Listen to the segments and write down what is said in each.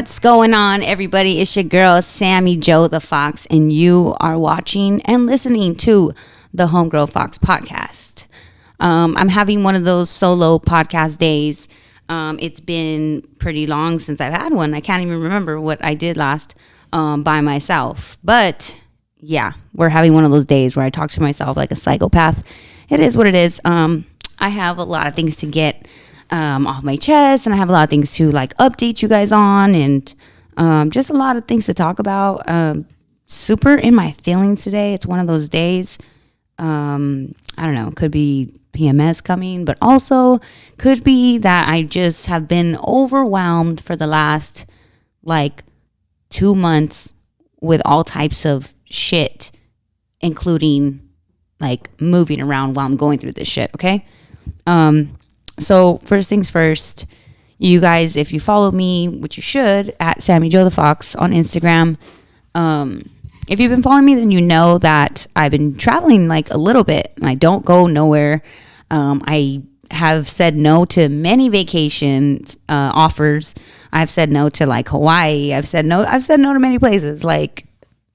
What's going on, everybody? It's your girl, Sammy Joe the Fox, and you are watching and listening to the Homegirl Fox podcast. I'm having one of those solo podcast days. It's been pretty long since I've had one. I can't even remember what I did last by myself. But yeah, we're having one of those days where I talk to myself like a psychopath. It is what it is. I have a lot of things to get off my chest, and I have a lot of things to like update you guys on, and just a lot of things to talk about. Super in my feelings today. It's one of those days. I don't know, could be PMS coming, but also could be that I just have been overwhelmed for the last like 2 months with all types of shit, including like moving around while I'm going through this shit. Okay. So first things first, you guys, if you follow me, which you should, at Sammy Joe the Fox on Instagram, if you've been following me, then you know that I've been traveling like a little bit. I don't go nowhere. I have said no to many vacation offers. I've said no to like Hawaii. I've said no to many places. Like,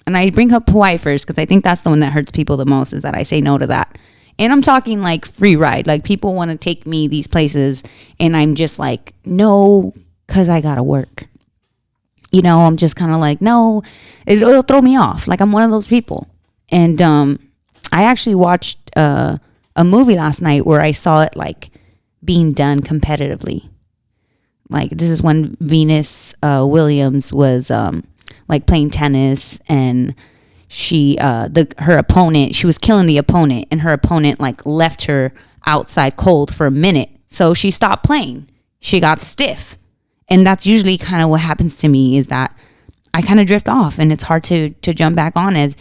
and I bring up Hawaii first because I think that's the one that hurts people the most, is that I say no to that. And I'm talking like free ride. Like, people want to take me these places and I'm just like, no, because I got to work. You know, I'm just kind of like, no, it'll throw me off. Like, I'm one of those people. And I actually watched a movie last night where I saw it like being done competitively. Like, this is when Venus Williams was like playing tennis, and her opponent, she was killing the opponent, and her opponent like left her outside cold for a minute. So she stopped playing. She got stiff. And that's usually kind of what happens to me, is that I kind of drift off, and it's hard to jump back on as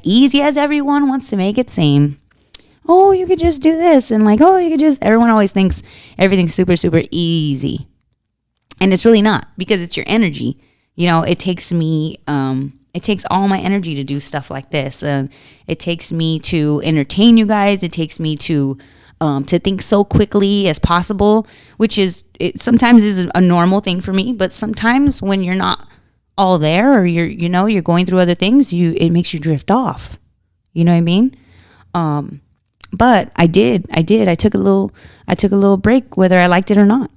easy as everyone wants to make it seem. Oh, you could just do this, and like, oh, you could just, everyone always thinks everything's super, super easy. And it's really not, because it's your energy. You know, it takes me, it takes all my energy to do stuff like this. It takes me to entertain you guys. It takes me to think so quickly as possible, which is, it sometimes is a normal thing for me. But sometimes when you're not all there, or you're going through other things, it makes you drift off. You know what I mean? But I did. I took a little break, whether I liked it or not.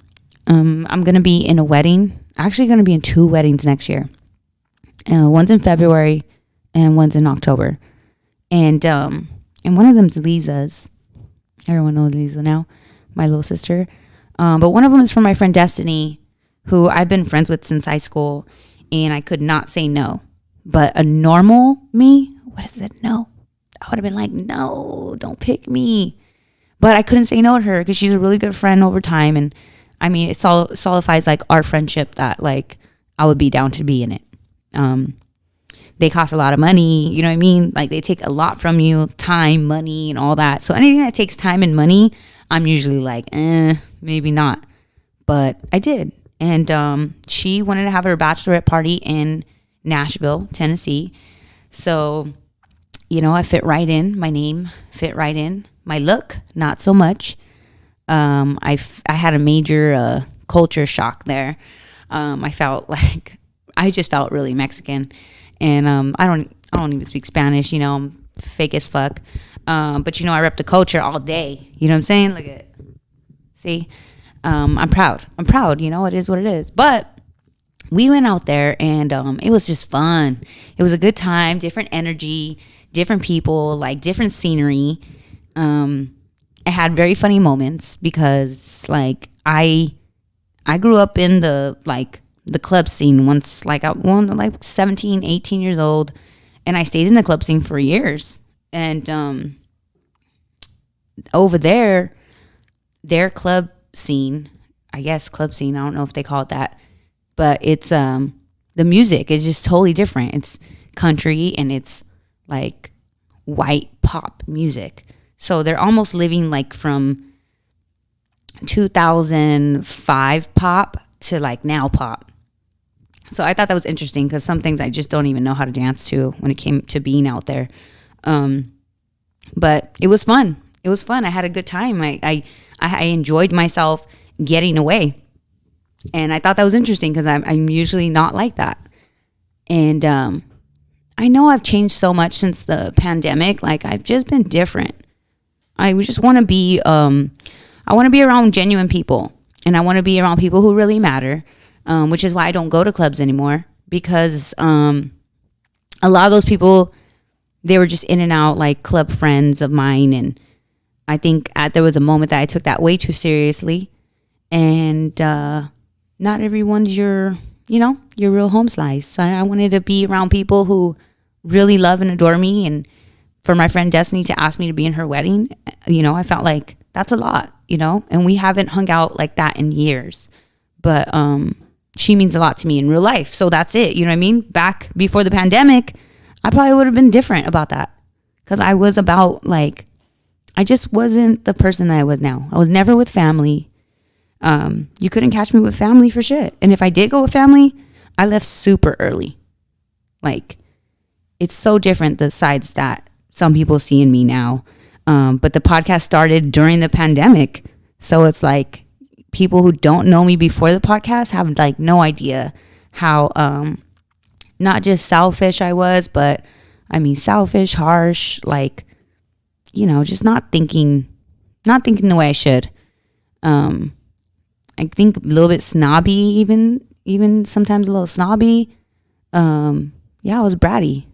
I'm gonna be in a wedding. Actually, gonna be in 2 weddings next year. One's in February and one's in October. And one of them's Lisa's. Everyone knows Lisa now, my little sister. But one of them is from my friend Destiny, who I've been friends with since high school, and I could not say no. But a normal me would have said no. I would have been like, no, don't pick me. But I couldn't say no to her because she's a really good friend over time. And I mean, it solidifies like our friendship that like I would be down to be in it. They cost a lot of money, you know what I mean? Like, they take a lot from you, time, money, and all that. So anything that takes time and money, I'm usually like, maybe not. But I did. And she wanted to have her bachelorette party in Nashville, Tennessee. So, you know, I fit right in. My name fit right in. My look, not so much. I had a major culture shock there. I just felt really Mexican, and I don't even speak Spanish. You know, I'm fake as fuck. But you know, I rep the culture all day. You know what I'm saying? Look at, see, I'm proud. You know, it is what it is. But we went out there, and it was just fun. It was a good time, different energy, different people, like different scenery. I had very funny moments because like I grew up in the club scene once, like I was like 17, 18 years old, and I stayed in the club scene for years. And over there, their club scene, I guess club scene, I don't know if they call it that, but it's the music is just totally different. It's country, and it's like white pop music. So they're almost living like from 2005 pop to like now pop. So I thought that was interesting because some things I just don't even know how to dance to when it came to being out there. But it was fun. I had a good time. I enjoyed myself getting away. And I thought that was interesting because I'm usually not like that. And I know I've changed so much since the pandemic. Like, I've just been different. I just want to be, I want to be around genuine people. And I want to be around people who really matter, which is why I don't go to clubs anymore. Because a lot of those people, they were just in and out, like club friends of mine. And I think there was a moment that I took that way too seriously. And not everyone's your real home slice. I wanted to be around people who really love and adore me. And for my friend Destiny to ask me to be in her wedding, I felt like that's a lot, and we haven't hung out like that in years. But she means a lot to me in real life. So that's it. You know what I mean? Back before the pandemic, I probably would have been different about that. Because I was about I just wasn't the person that I was now. I was never with family. You couldn't catch me with family for shit. And if I did go with family, I left super early. It's so different, the sides that some people see in me now. But the podcast started during the pandemic. So it's like people who don't know me before the podcast have no idea how not just selfish I was, but I mean selfish, harsh, just not thinking the way I should. I think a little bit snobby, even sometimes a little snobby. I was bratty.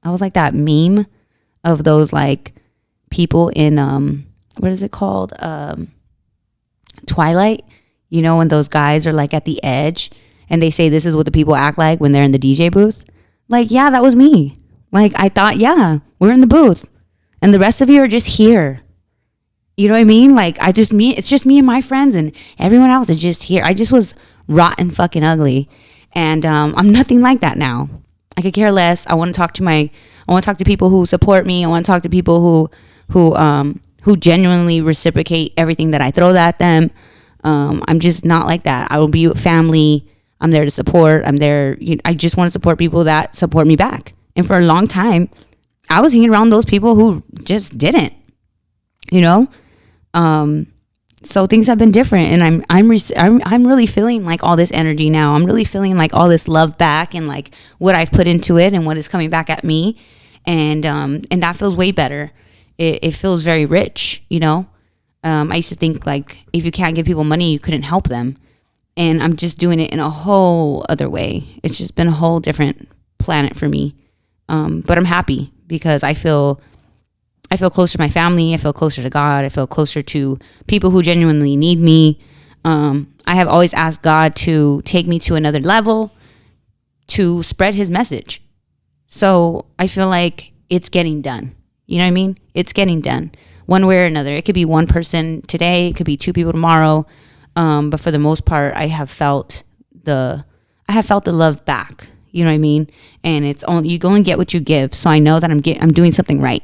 I was like that meme of those people in what is it called? Twilight. When those guys are at the edge and they say this is what the people act like when they're in the DJ booth. That was me. I thought, we're in the booth and the rest of you are just here. You know what I mean? It's just me and my friends, and everyone else is just here. I just was rotten fucking ugly. And I'm nothing like that now. I could care less. I want to talk to people who support me. I want to talk to people who genuinely reciprocate everything that I throw at them. I'm just not like that. I will be with family. I'm there to support. I'm there. I just want to support people that support me back. And for a long time, I was hanging around those people who just didn't, so things have been different, and I'm really feeling all this energy now. I'm really feeling all this love back, and what I've put into it and what is coming back at me. And that feels way better. It feels very rich, I used to think if you can't give people money, you couldn't help them. And I'm just doing it in a whole other way. It's just been a whole different planet for me. But I'm happy because I feel closer to my family. I feel closer to God. I feel closer to people who genuinely need me. I have always asked God to take me to another level to spread his message. So I feel like it's getting done. You know what I mean? It's getting done one way or another. It could be one person today. It could be two people tomorrow. But for the most part, I have felt the love back. You know what I mean? And it's only, you go and get what you give. So I know that I'm doing something right.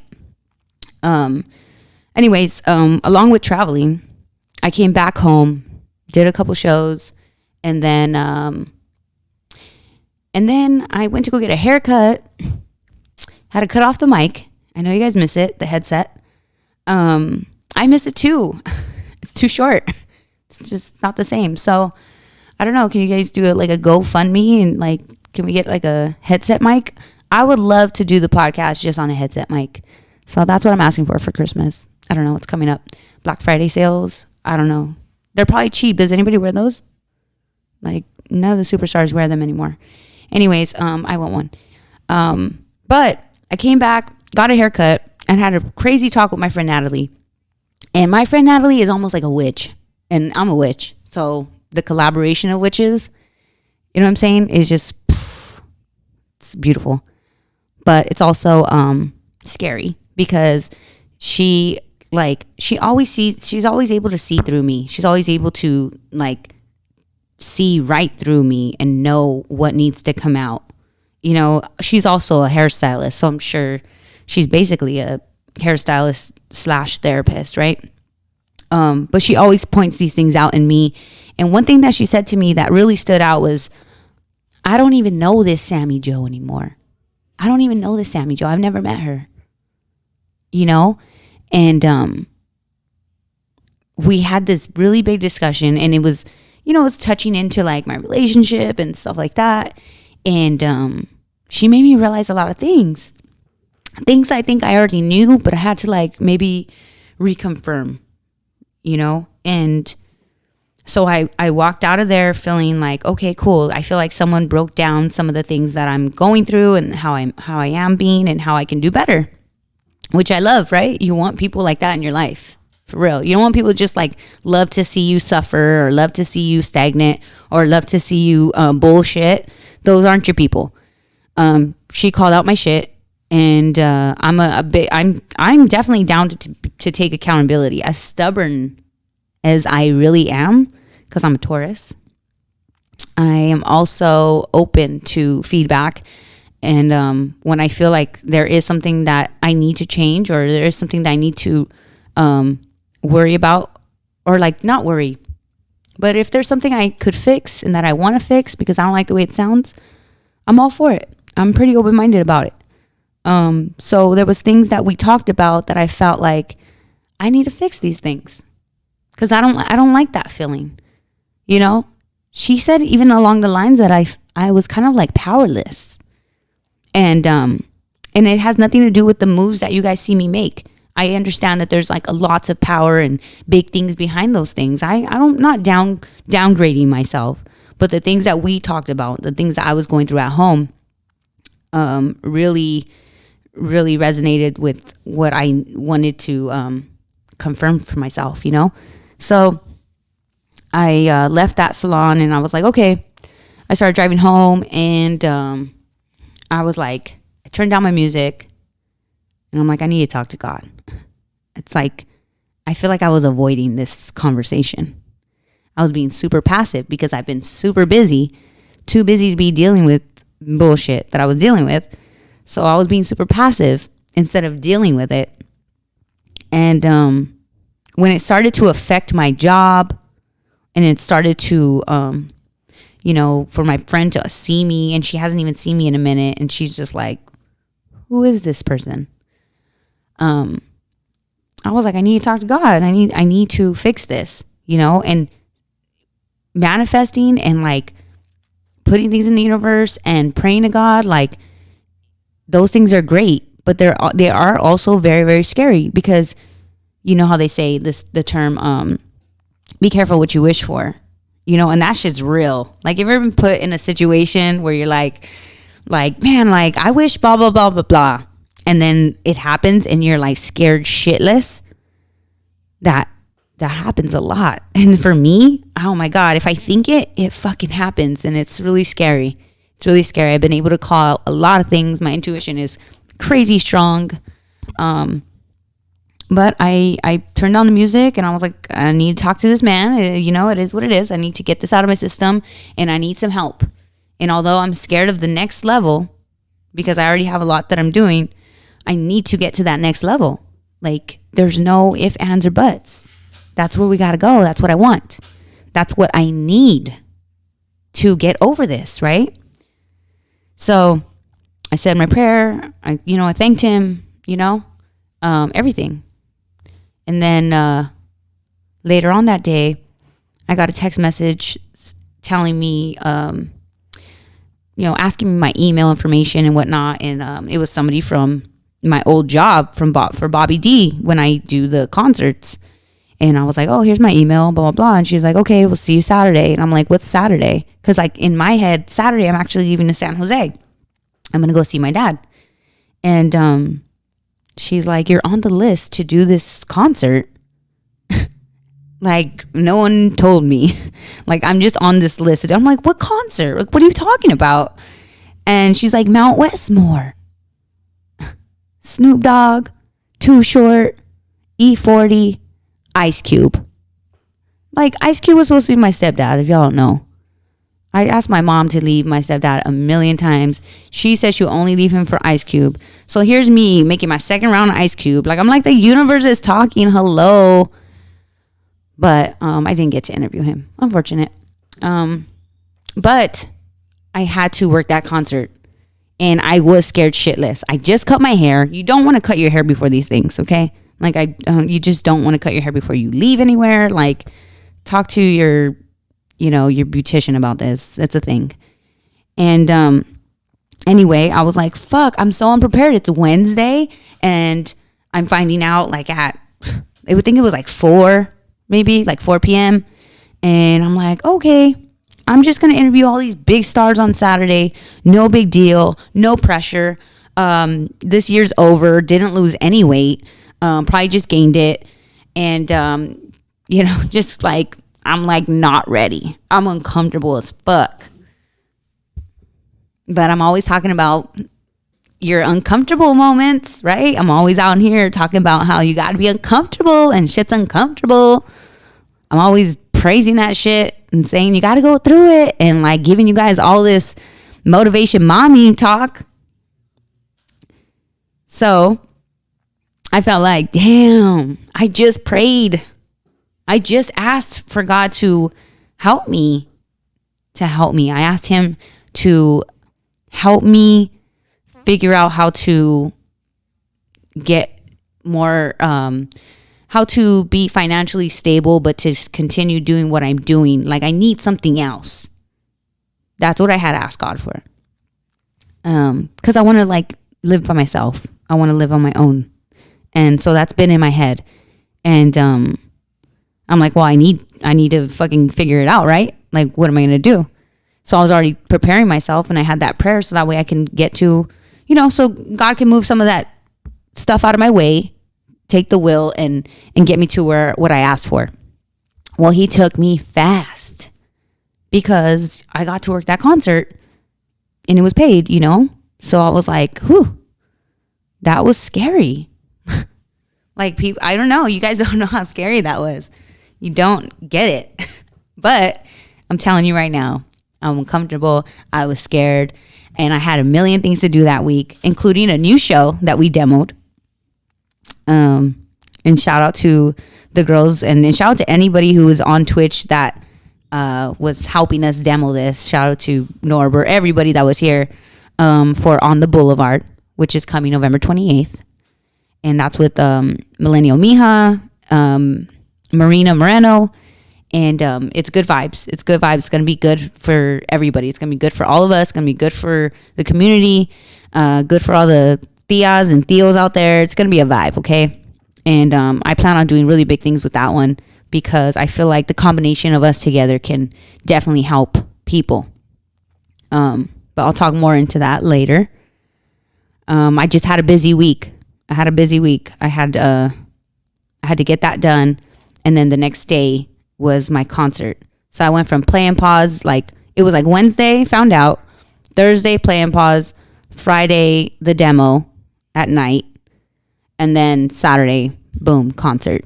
Anyways, along with traveling, I came back home, did a couple shows, and then I went to go get a haircut, had to cut off the mic. I know you guys miss it, the headset. I miss it too. It's too short. It's just not the same. So I don't know. Can you guys do a GoFundMe and can we get a headset mic? I would love to do the podcast just on a headset mic. So that's what I'm asking for Christmas. I don't know what's coming up. Black Friday sales. I don't know. They're probably cheap. Does anybody wear those? None of the superstars wear them anymore. Anyways, I want one. But I came back, got a haircut, and had a crazy talk with my friend Natalie. And my friend Natalie is almost like a witch. And I'm a witch. So the collaboration of witches, you know what I'm saying, is just, it's beautiful. But it's also scary because she's always able to see through me. She's always able to see right through me and know what needs to come out. She's also a hairstylist, so I'm sure she's basically a hairstylist / therapist, right? But she always points these things out in me. And one thing that she said to me that really stood out was, I don't even know this Sammy Joe anymore. I don't even know this Sammy Joe. I've never met her. And we had this really big discussion, and it was, it's touching into like my relationship and stuff like that. And she made me realize a lot of things I think I already knew, but I had to like maybe reconfirm, and so I walked out of there feeling like, okay, cool. I feel like someone broke down some of the things that I'm going through and how I am being and how I can do better, which I love, right? You want people like that in your life, for real. You don't want people just like love to see you suffer or love to see you stagnant or love to see you bullshit. Those aren't your people. She called out my shit. And I'm definitely down to take accountability. As stubborn as I really am, because I'm a Taurus, I am also open to feedback. And when I feel like there is something that I need to change, or there is something that I need to worry about, or like not worry, but if there's something I could fix and that I want to fix because I don't like the way it sounds, I'm all for it. I'm pretty open-minded about it. So there was things that we talked about that I felt like I need to fix these things because I don't like that feeling. She said even along the lines that I was kind of like powerless, and it has nothing to do with the moves that you guys see me make. I understand that there's like lots of power and big things behind those things. I'm not downgrading myself, but the things that we talked about, the things that I was going through at home, really resonated with what I wanted to confirm for myself, So I left that salon and I was like, okay. I started driving home and I was like, I turned down my music and I'm like, I need to talk to God. It's like, I feel like I was avoiding this conversation. I was being super passive because I've been super busy, too busy to be dealing with bullshit that I was dealing with. So I was being super passive instead of dealing with it. And when it started to affect my job and it started to, for my friend to see me, and she hasn't even seen me in a minute, and she's just like, who is this person? I was like, I need to talk to God. I need to fix this, and manifesting and like putting things in the universe and praying to God, like, those things are great, but they are also very, very scary because you know how they say the term, be careful what you wish for, and that shit's real. Like, have you ever been put in a situation where you're like, man, like, I wish blah, blah, blah, blah, blah. And then it happens and you're like scared shitless. That happens a lot. And for me, oh my God, if I think it fucking happens, and it's really scary. It's really scary. I've been able to call a lot of things. My intuition is crazy strong. But I turned on the music and I was like, I need to talk to this man. It is what it is. I need to get this out of my system and I need some help. And although I'm scared of the next level because I already have a lot that I'm doing, I need to get to that next level. Like, there's no ifs, ands, or buts. That's where we got to go. That's what I want. That's what I need to get over this, right? So I said my prayer. I thanked him, everything. And then later on that day, I got a text message telling me, asking me my email information and whatnot. And it was somebody from my old job for Bobby D when I do the concerts. And I was like, oh, here's my email, blah, blah, blah. And she's like, okay, we'll see you Saturday. And I'm like, what's Saturday? Because like in my head, Saturday, I'm actually leaving to San Jose. I'm going to go see my dad. And she's like, you're on the list to do this concert. Like, no one told me. Like, I'm just on this list. I'm like, what concert? Like, what are you talking about? And she's like, Mount Westmore. Snoop Dogg, Too Short, E40, Ice Cube. Like, Ice Cube was supposed to be my stepdad, if y'all don't know. I asked my mom to leave my stepdad a million times. She said she'll only leave him for Ice Cube. So here's me making my second round of Ice Cube. Like, I'm like, the universe is talking. Hello. But I didn't get to interview him. Unfortunate. But I had to work that concert. And I was scared shitless. I just cut my hair. You don't want to cut your hair before these things, okay? Like, you just don't want to cut your hair before you leave anywhere. Like, talk to your your beautician about this. That's a thing. And anyway, I was like, fuck, I'm so unprepared. It's Wednesday and I'm finding out like I would think it was like 4 p.m. And I'm like, okay, I'm just going to interview all these big stars on Saturday. No big deal. No pressure. This year's over. Didn't lose any weight. Probably just gained it. And, just like, I'm like not ready. I'm uncomfortable as fuck. But I'm always talking about your uncomfortable moments, right? I'm always out here talking about how you got to be uncomfortable and shit's uncomfortable. I'm always praising that shit and saying you got to go through it and like giving you guys all this motivation mommy talk. So I felt like, damn, I just prayed. I just asked for God to help me. I asked him to help me figure out how to get more, how to be financially stable, but to continue doing what I'm doing. Like I need something else. That's what I had to ask God for. Cause I want to like live by myself. I want to live on my own. And so that's been in my head. And, I'm like, well, I need to fucking figure it out, right? Like, what am I going to do? So I was already preparing myself and I had that prayer so that way I can get to, so God can move some of that stuff out of my way, take the will and get me to what I asked for. Well, he took me fast because I got to work that concert and it was paid, So I was like, whew, that was scary. Like people, I don't know. You guys don't know how scary that was. You don't get it. But I'm telling you right now, I'm uncomfortable. I was scared. And I had a million things to do that week, including a new show that we demoed. And shout out to the girls and shout out to anybody who was on Twitch that was helping us demo this. Shout out to Norbert, everybody that was here for On the Boulevard, which is coming November 28th. And that's with Millennial Mija, Marina Moreno, and it's good vibes. It's good vibes. It's going to be good for everybody. It's going to be good for all of us. It's going to be good for the community, good for all the tias and tios out there. It's going to be a vibe, okay? And I plan on doing really big things with that one because I feel like the combination of us together can definitely help people. But I'll talk more into that later. I just had a busy week. I had to get that done. And then the next day was my concert. So I went from play and pause, it was like Wednesday, found out. Thursday, play and pause. Friday, the demo at night. And then Saturday, boom, concert.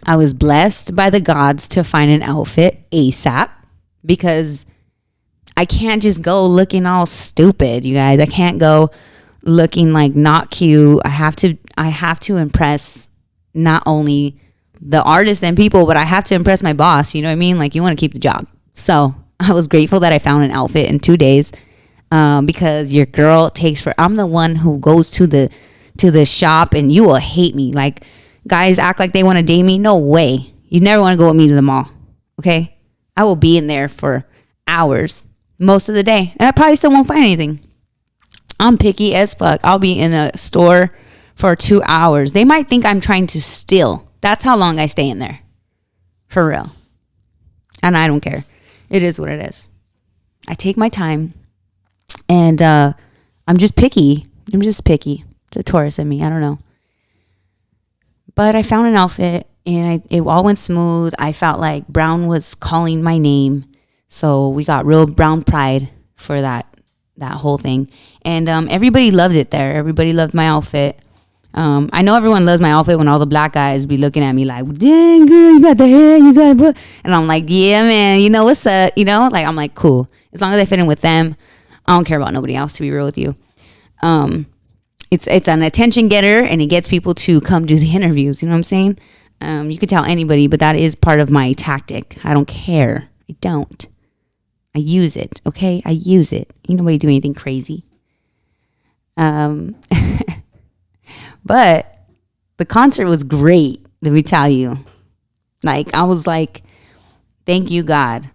I was blessed by the gods to find an outfit ASAP because I can't just go looking all stupid, you guys. I can't go looking like not cute. I have to impress not only the artists and people, but I have to impress my boss. You know what I mean? Like you want to keep the job. So I was grateful that I found an outfit in 2 days because your girl I'm the one who goes to the shop and you will hate me. Like guys act like they want to date me. No way. You never want to go with me to the mall. Okay. I will be in there for hours most of the day and I probably still won't find anything. I'm picky as fuck. I'll be in a store for 2 hours. They might think I'm trying to steal. That's how long I stay in there. For real. And I don't care. It is what it is. I take my time. And I'm just picky. It's a Taurus in me. I don't know. But I found an outfit. And it all went smooth. I felt like Brown was calling my name. So we got real Brown pride for that whole thing. And everybody loved it there. Everybody loved my outfit. I know everyone loves my outfit when all the black guys be looking at me like, dang girl, you got the hair, you got it. And I'm like, yeah, man, you know what's up? Like I'm like, cool. As long as I fit in with them, I don't care about nobody else, to be real with you. It's an attention getter and it gets people to come do the interviews. You know what I'm saying? You could tell anybody, but that is part of my tactic. I don't care. I don't. I use it. Okay. I use it. Ain't nobody do anything crazy. But the concert was great, let me tell you. Like, I was like, thank you, God.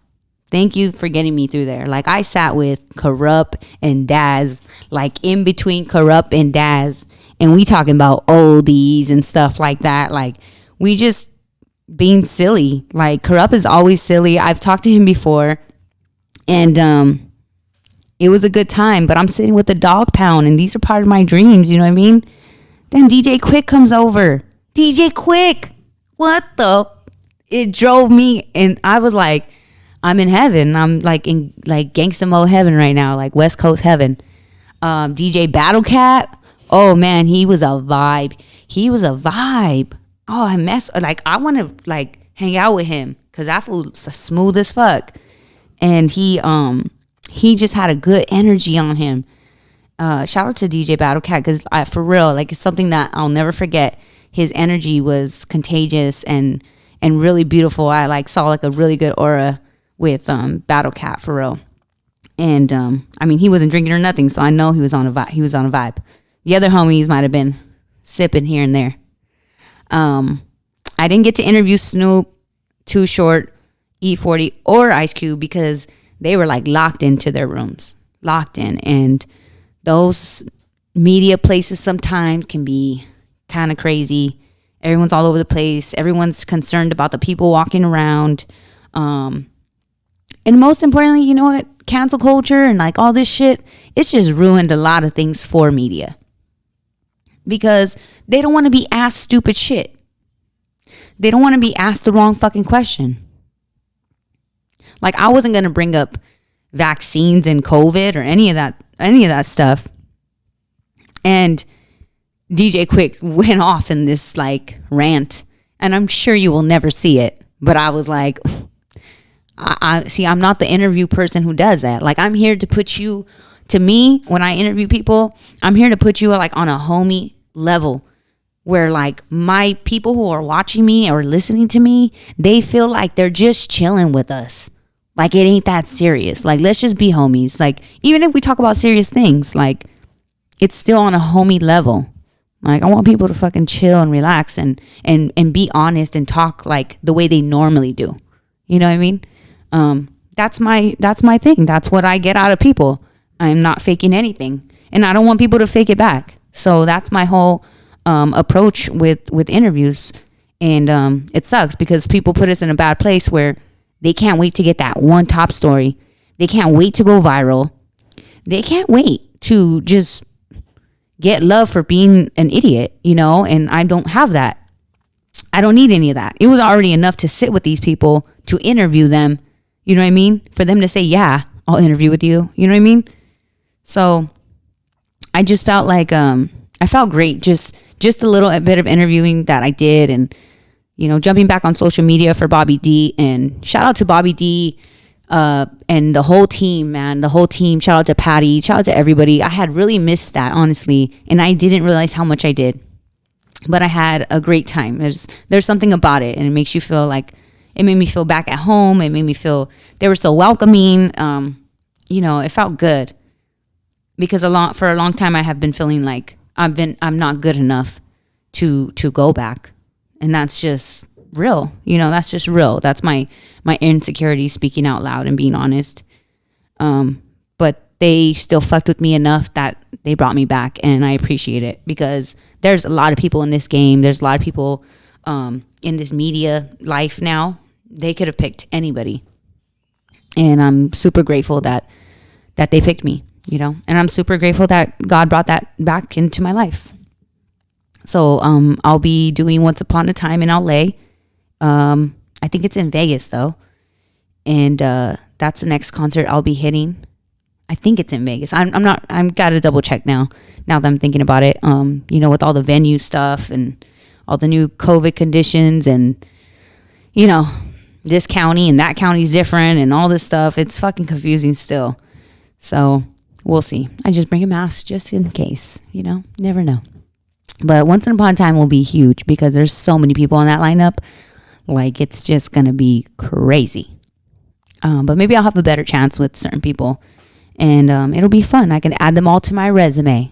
Thank you for getting me through there. Like, I sat with Corrupt and Daz, like in between Corrupt and Daz, and we talking about oldies and stuff like that. Like, we just being silly. Like, Corrupt is always silly. I've talked to him before, and it was a good time. But I'm sitting with the dog pound, and these are part of my dreams. You know what I mean? Then DJ Quick comes over. DJ Quick, what the? It drove me, and I was like, I'm in heaven. I'm like in like gangsta mode heaven right now, like West Coast heaven. DJ Battle Cat. Oh man, he was a vibe. He was a vibe. Oh, I want to like hang out with him because that fool's smooth as fuck. And he just had a good energy on him. Shout out to DJ Battle Cat because for real, like, it's something that I'll never forget. His energy was contagious and really beautiful. I like saw like a really good aura with Battle Cat for real. And I mean, he wasn't drinking or nothing, so I know he was on a vibe. He was on a vibe. The other homies might have been sipping here and there. I didn't get to interview Snoop, Too Short, E40, or Ice Cube because they were like locked into their rooms, locked in. And those media places sometimes can be kind of crazy. Everyone's all over the place. Everyone's concerned about the people walking around. And most importantly, you know what? Cancel culture and like all this shit, it's just ruined a lot of things for media. Because they don't want to be asked stupid shit. They don't want to be asked the wrong fucking question. Like, I wasn't going to bring up vaccines and COVID or any of that stuff. And DJ Quick went off in this like rant, and I'm sure you will never see it. But I was like, I see, I'm not the interview person who does that. Like, I'm here to put you, to me, when I interview people, I'm here to put you like on a homie level where like my people who are watching me or listening to me, they feel like they're just chilling with us. Like, it ain't that serious. Like, let's just be homies. Like, even if we talk about serious things, like, it's still on a homie level. Like, I want people to fucking chill and relax and be honest and talk like the way they normally do. You know what I mean? That's my thing. That's what I get out of people. I'm not faking anything, and I don't want people to fake it back. So that's my whole approach with interviews. And it sucks because people put us in a bad place where they can't wait to get that one top story. They can't wait to go viral. They can't wait to just get love for being an idiot, you know? And I don't have that. I don't need any of that. It was already enough to sit with these people, to interview them. You know what I mean? For them to say, yeah, I'll interview with you. You know what I mean? So I just felt like, I felt great. Just a little bit of interviewing that I did, and, you know, jumping back on social media for Bobby D. And shout out to Bobby D and the whole team, man. The whole team. Shout out to Patty. Shout out to everybody. I had really missed that, honestly, and I didn't realize how much I did. But I had a great time. There's something about it, and it makes you feel like, it made me feel back at home. It made me feel they were so welcoming. You know, it felt good because for a long time I have been feeling like I'm not good enough to go back, and that's just real. You know, that's just real. That's my insecurity speaking out loud and being honest. But they still fucked with me enough that they brought me back, and I appreciate it because there's a lot of people in this game. There's a lot of people in this media life now. They could have picked anybody, and I'm super grateful that they picked me, you know, and I'm super grateful that God brought that back into my life. So I'll be doing Once Upon a Time in LA. I think it's in Vegas though, and that's the next concert I'll be hitting. I think it's in Vegas. I'm gotta double check now that I'm thinking about it. You know, with all the venue stuff and all the new COVID conditions, and, you know, this county and that county's different and all this stuff. It's fucking confusing still. So we'll see. I just bring a mask just in case, you know, never know. But Once Upon a Time will be huge because there's so many people on that lineup. Like, it's just going to be crazy. But maybe I'll have a better chance with certain people, and it'll be fun. I can add them all to my resume.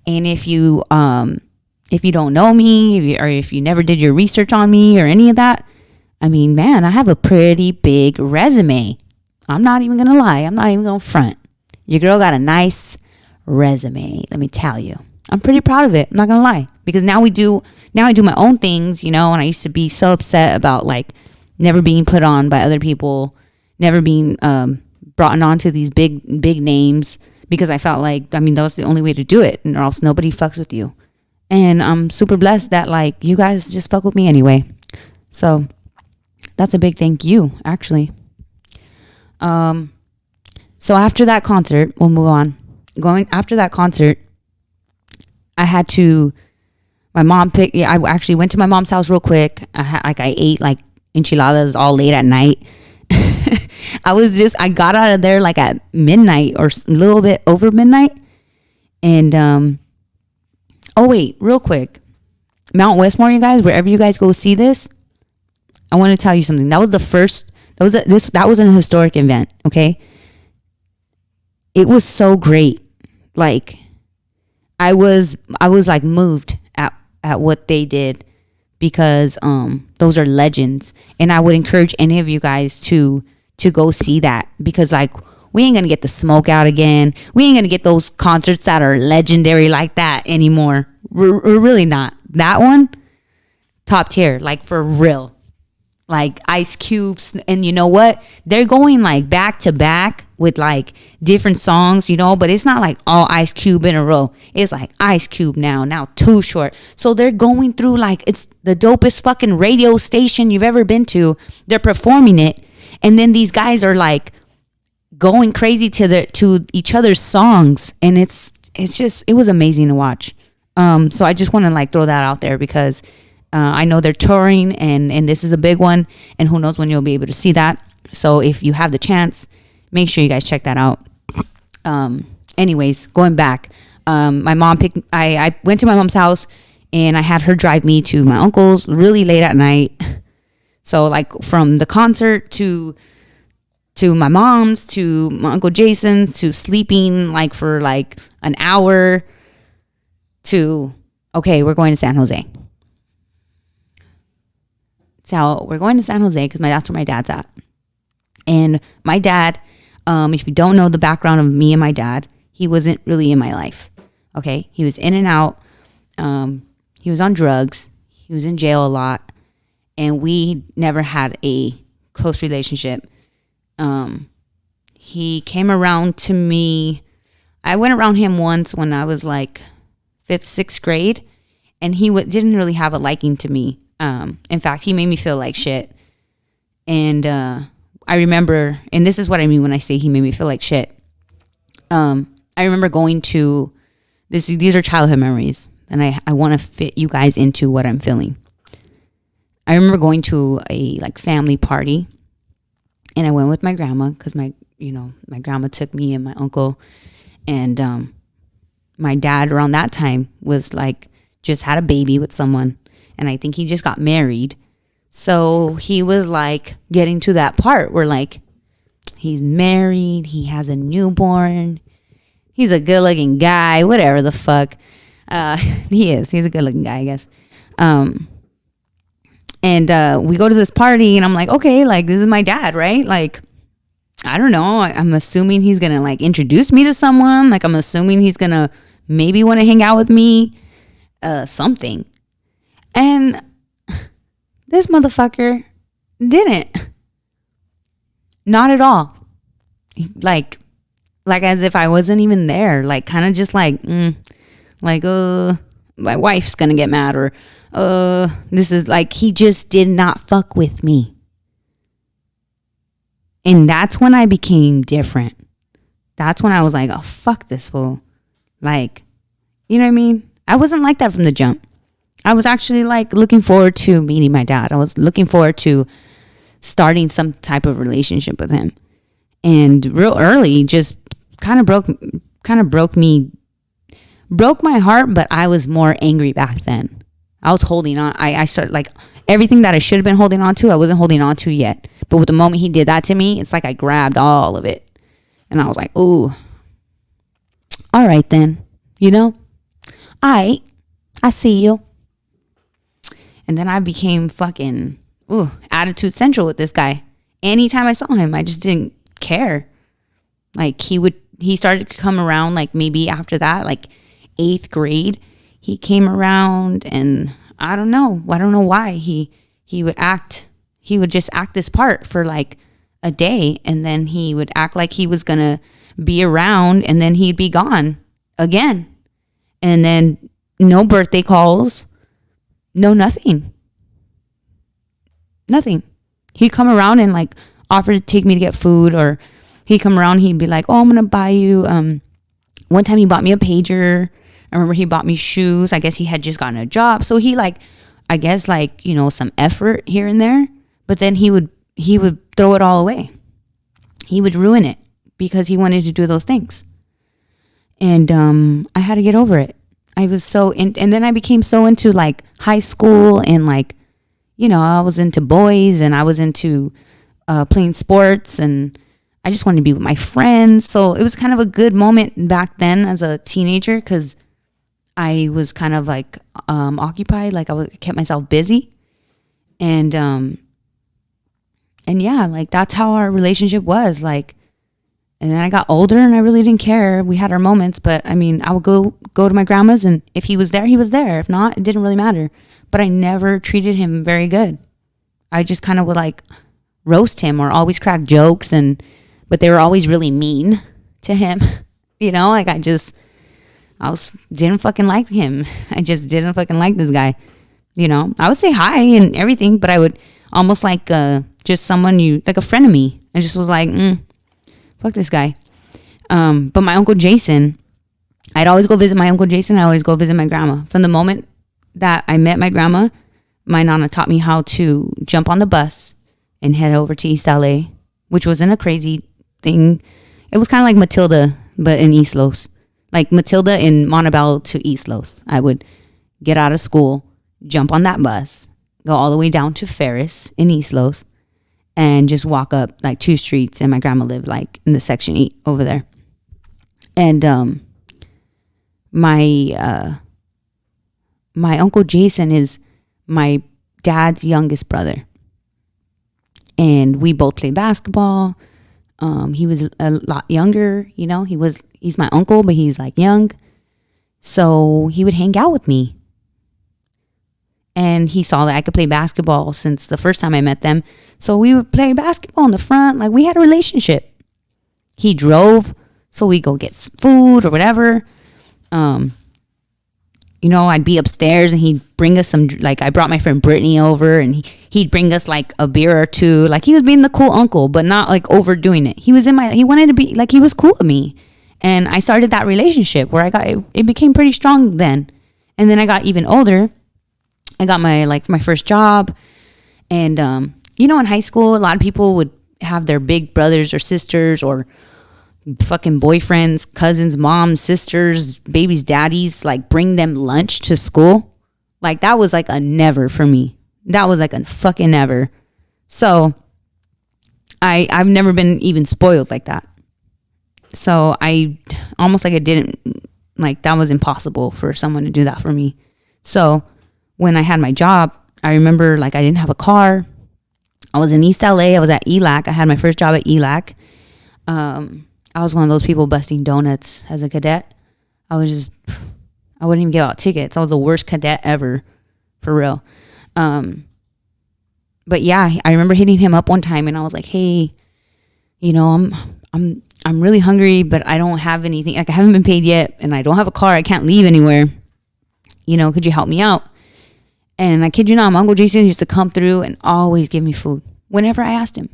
And if you don't know me, if you never did your research on me or any of that, I mean, man, I have a pretty big resume. I'm not even gonna lie. I'm not even gonna front. Your girl got a nice resume. Let me tell you. I'm pretty proud of it. I'm not gonna lie, because now I do my own things, and I used to be so upset about like never being put on by other people, never being brought on to these big names, because I felt like, that was the only way to do it, and or else nobody fucks with you. And I'm super blessed that like you guys just fuck with me anyway. So that's a big thank you, actually. So after that concert, we'll move on. After that concert, I had to. My mom I actually went to my mom's house real quick. I ate like enchiladas all late at night. I got out of there like at midnight or a little bit over midnight. And oh wait, real quick, Mount Westmore, you guys, wherever you guys go see this, I want to tell you something. That was the first. That was an historic event. Okay, it was so great. Like, I was like moved at what they did, because those are legends, and I would encourage any of you guys to go see that, because like we ain't gonna get the smoke out again. We ain't gonna get those concerts that are legendary like that anymore. We're really not. That one, top tier, like for real. Like Ice Cube's, and you know what? They're going like back to back with like different songs, but it's not like all Ice Cube in a row. It's like Ice Cube now Too Short. So they're going through like it's the dopest fucking radio station you've ever been to. They're performing it, and then these guys are like going crazy to each other's songs, and it was amazing to watch. So I just want to like throw that out there, because I know they're touring, and this is a big one, and who knows when you'll be able to see that. So if you have the chance, make sure you guys check that out. Anyways, going back, my mom I went to my mom's house, and I had her drive me to my uncle's really late at night. So like from the concert to my mom's, to my Uncle Jason's, to sleeping like for like an hour, to, okay, we're going to San Jose. So we're going to San Jose because that's where my dad's at. And my dad, if you don't know the background of me and my dad, he wasn't really in my life. Okay, he was in and out. He was on drugs. He was in jail a lot, and we never had a close relationship. He came around to me. I went around him once when I was like 5th, 6th grade, and he didn't really have a liking to me. In fact, he made me feel like shit. And I remember, and this is what I mean when I say he made me feel like shit. I remember going to this. These are childhood memories, and I want to fit you guys into what I'm feeling. I remember going to a like family party, and I went with my grandma because my grandma took me and my uncle, and my dad around that time was like just had a baby with someone. And I think he just got married. So he was like getting to that part where like he's married, he has a newborn, he's a good looking guy, whatever the fuck. He's a good looking guy, I guess. And we go to this party, and I'm like, okay, like this is my dad, right? Like, I don't know. I'm assuming he's going to like introduce me to someone. Like I'm assuming he's going to maybe want to hang out with me, something. And this motherfucker didn't. Not at all. Like as if I wasn't even there. Like kind of just like, my wife's gonna get mad, or this is like, he just did not fuck with me. And that's when I became different. That's when I was like, oh, fuck this fool. Like, you know what I mean? I wasn't like that from the jump. I was actually like looking forward to meeting my dad. I was looking forward to starting some type of relationship with him. And real early just kind of broke my heart, but I was more angry back then. I was holding on. I started like everything that I should have been holding on to, I wasn't holding on to yet. But with the moment he did that to me, it's like I grabbed all of it. And I was like, ooh, all right then, I see you. And then I became fucking attitude central with this guy. Anytime I saw him, I just didn't care. Like he started to come around like maybe after that, like 8th grade, he came around, and I don't know why he would just act this part for like a day, and then he would act like he was gonna be around, and then he'd be gone again, and then no birthday calls, no nothing. He'd come around and like offer to take me to get food, or he'd come around, he'd be like, oh, I'm gonna buy you one time he bought me a pager. I remember he bought me shoes. I guess he had just gotten a job, so he like, I guess like, you know, some effort here and there, but then he would throw it all away. He would ruin it because he wanted to do those things. And I had to get over it. I was so and then I became so into like high school, and like, you know, I was into boys, and I was into playing sports, and I just wanted to be with my friends. So it was kind of a good moment back then as a teenager, because I was kind of like occupied, like I kept myself busy, and yeah, like that's how our relationship was like. And then I got older, and I really didn't care. We had our moments, but I mean, I would go to my grandma's, and if he was there, he was there. If not, it didn't really matter. But I never treated him very good. I just kind of would like roast him or always crack jokes, but they were always really mean to him. You know, like didn't fucking like him. I just didn't fucking like this guy. You know, I would say hi and everything, but I would almost like just someone like a friend of me. I just was like, fuck this guy. But my Uncle Jason, I'd always go visit my Uncle Jason. I always go visit my grandma. From the moment that I met my grandma, my Nana taught me how to jump on the bus and head over to East LA, which wasn't a crazy thing. It was kind of like Matilda, but in East Los. Like Matilda in Montebello to East Los. I would get out of school, jump on that bus, go all the way down to Ferris in East Los, and just walk up like 2 streets. And my grandma lived like in the Section 8 over there. And my Uncle Jason is my dad's youngest brother, and we both played basketball. He was a lot younger, you know. He's my uncle, but he's like young, so he would hang out with me. And he saw that I could play basketball since the first time I met them. So we would play basketball in the front. Like, we had a relationship. He drove, so we go get food or whatever. You know, I'd be upstairs, and he'd bring us some, like, I brought my friend Brittany over, and he'd bring us like a beer or two. Like, he was being the cool uncle, but not like overdoing it. He wanted to be like, he was cool with me. And I started that relationship where it became pretty strong then. And then I got even older. I got my first job, and you know, in high school, a lot of people would have their big brothers or sisters or fucking boyfriends, cousins, moms, sisters, babies, daddies, like bring them lunch to school. Like, that was like a never for me. That was like a fucking never. So I've never been even spoiled like that. So I almost like, it didn't, like, that was impossible for someone to do that for me. So when I had my job, I remember like I didn't have a car. I was in East LA. I was at ELAC. I had my first job at ELAC. I was one of those people busting donuts as a cadet. I wouldn't even give out tickets. I was the worst cadet ever, for real. But yeah, I remember hitting him up one time, and I was like, hey, you know, I'm really hungry, but I don't have anything. Like, I haven't been paid yet, and I don't have a car. I can't leave anywhere. You know, could you help me out? And I kid you not, my Uncle Jason used to come through and always give me food whenever I asked him.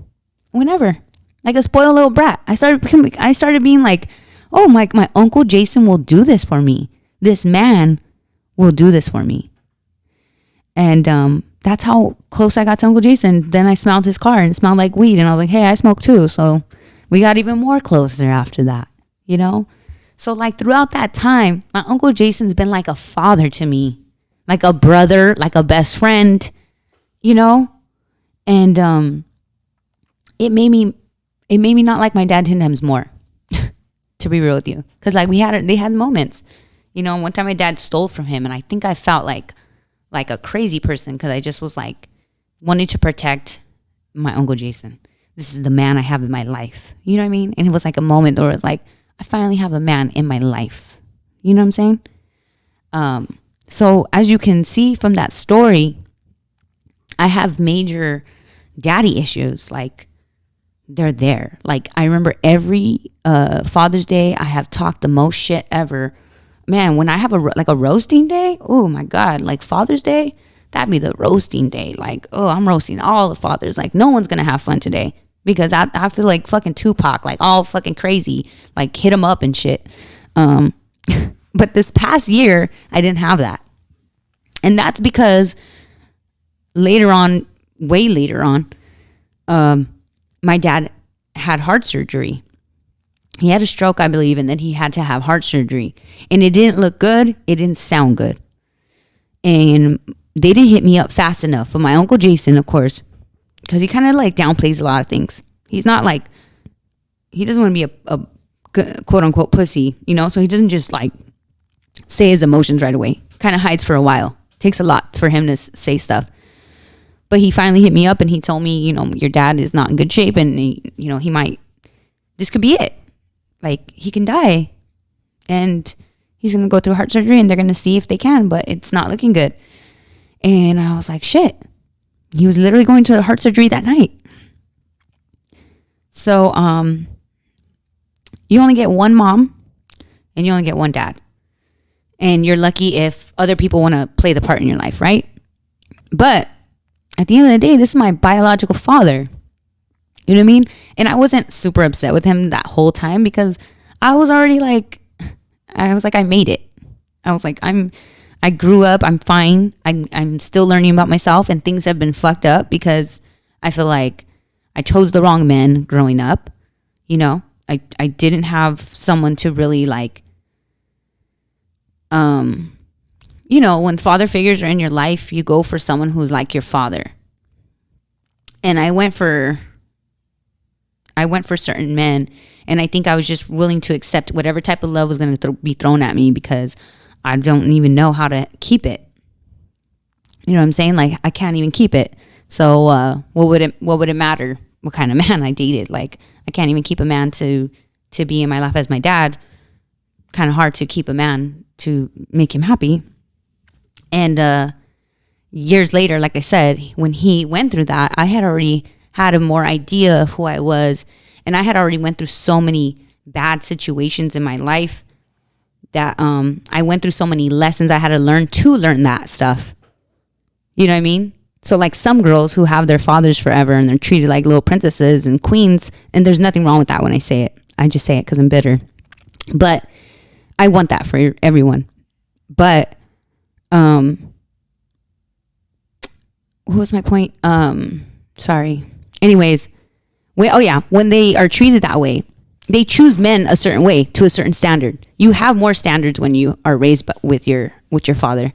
Whenever. Like a spoiled little brat. I started being like, oh, my Uncle Jason will do this for me. This man will do this for me. And that's how close I got to Uncle Jason. Then I smelled his car, and it smelled like weed. And I was like, hey, I smoke too. So we got even more closer after that, you know? So like throughout that time, my Uncle Jason's been like a father to me. Like a brother, like a best friend, you know? And it made me not like my dad 10 times more, to be real with you. Because like they had moments. You know, one time my dad stole from him, and I think I felt like a crazy person, because I just was like wanting to protect my Uncle Jason. this is the man I have in my life. You know what I mean? And it was like a moment where it's like, I finally have a man in my life. You know what I'm saying? So as you can see from that story, I have major daddy issues. Like, they're there. Like, I remember every Father's Day, I have talked the most shit ever. Man, when I have a roasting day, oh my God, like Father's Day, that'd be the roasting day. Like, oh, I'm roasting all the fathers. Like, no one's gonna have fun today because I feel like fucking Tupac, like all fucking crazy, like hit him up and shit. But this past year, I didn't have that. And that's because later on, way later on, my dad had heart surgery. He had a stroke, I believe, and then he had to have heart surgery. And it didn't look good. It didn't sound good. And they didn't hit me up fast enough. But my Uncle Jason, of course, because he kind of like downplays a lot of things. He's not like, he doesn't want to be a quote unquote pussy, you know? So he doesn't just like say his emotions right away. Kind of hides for a while. Takes a lot for him to say stuff. But he finally hit me up and he told me, you know, your dad is not in good shape and, he might, this could be it. Like, he can die and he's going to go through heart surgery and they're going to see if they can, but it's not looking good. And I was like, shit. He was literally going to heart surgery that night. So, you only get one mom and you only get one dad. And you're lucky if other people want to play the part in your life, right? But at the end of the day, this is my biological father. You know what I mean? And I wasn't super upset with him that whole time because I was already like, I made it. I was like, I grew up. I'm fine. I'm still learning about myself and things have been fucked up because I feel like I chose the wrong men growing up. You know, I didn't have someone to really like, when father figures are in your life, you go for someone who's like your father. And I went for certain men, and I think I was just willing to accept whatever type of love was going to be thrown at me because I don't even know how to keep it. You know what I'm saying? Like, I can't even keep it. So what would it matter what kind of man I dated? Like, I can't even keep a man to be in my life as my dad. Kind of hard to keep a man to make him happy. And years later, like I said, when he went through that, I had already had a more idea of who I was. And I had already went through so many bad situations in my life that I went through so many lessons I had to learn that stuff. You know what I mean? So like some girls who have their fathers forever and they're treated like little princesses and queens, and there's nothing wrong with that when I say it. I just say it because I'm bitter. But I want that for everyone. But what was my point? Sorry. Anyways, when they are treated that way, they choose men a certain way to a certain standard. You have more standards when you are raised with your father,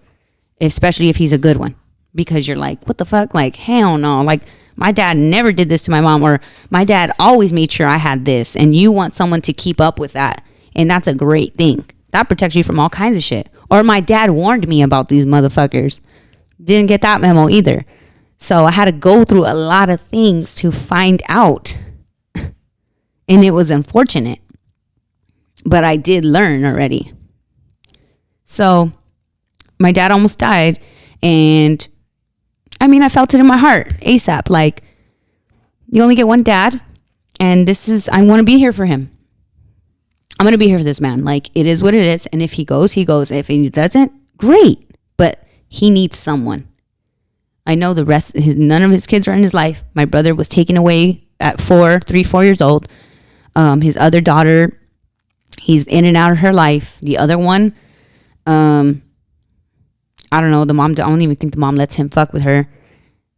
especially if he's a good one, because you're like, what the fuck? Like, hell no. Like, my dad never did this to my mom, or my dad always made sure I had this, and you want someone to keep up with that. And that's a great thing. That protects you from all kinds of shit. Or my dad warned me about these motherfuckers. Didn't get that memo either. So I had to go through a lot of things to find out. And it was unfortunate. But I did learn already. So my dad almost died. And I mean, I felt it in my heart ASAP. Like, you only get one dad. And I want to be here for him. I'm going to be here for this man. Like, it is what it is. And if he goes, he goes. If he doesn't, great. But he needs someone. I know the rest, none of his kids are in his life. My brother was taken away at 4 years old. His other daughter, he's in and out of her life. The other one, I don't know. The mom, I don't even think the mom lets him fuck with her.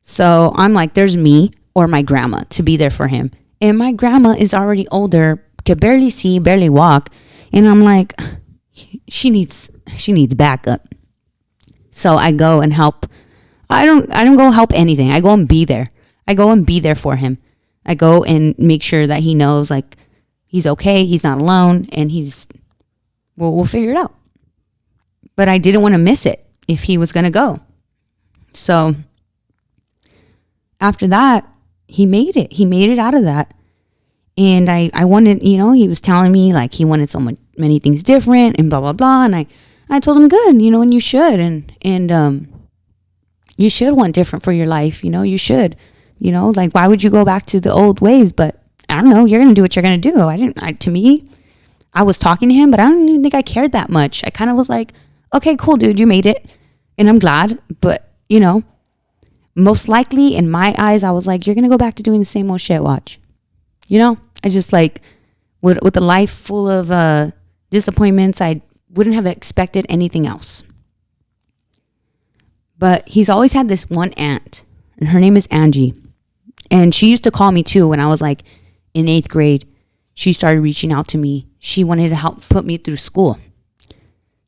So I'm like, there's me or my grandma to be there for him. And my grandma is already older, could barely see, barely walk. And I'm like, she needs backup. So I go and help. I don't go help anything. I go and be there. I go and be there for him. I go and make sure that he knows, like, he's okay. He's not alone, and we'll figure it out. But I didn't want to miss it if he was going to go. So after that, he made it. He made it out of that. And I wanted, he was telling me like he wanted many things different and blah, blah, blah. And I told him, good, and you should. And you should want different for your life. You should, like, why would you go back to the old ways? But I don't know. You're going to do what you're going to do. To me, I was talking to him, but I don't even think I cared that much. I kind of was like, okay, cool, dude, you made it. And I'm glad. But, most likely in my eyes, I was like, you're going to go back to doing the same old shit. Watch. I just like with a life full of disappointments, I wouldn't have expected anything else. But he's always had this one aunt, and her name is Angie. And she used to call me too when I was like in 8th grade. She started reaching out to me. She wanted to help put me through school.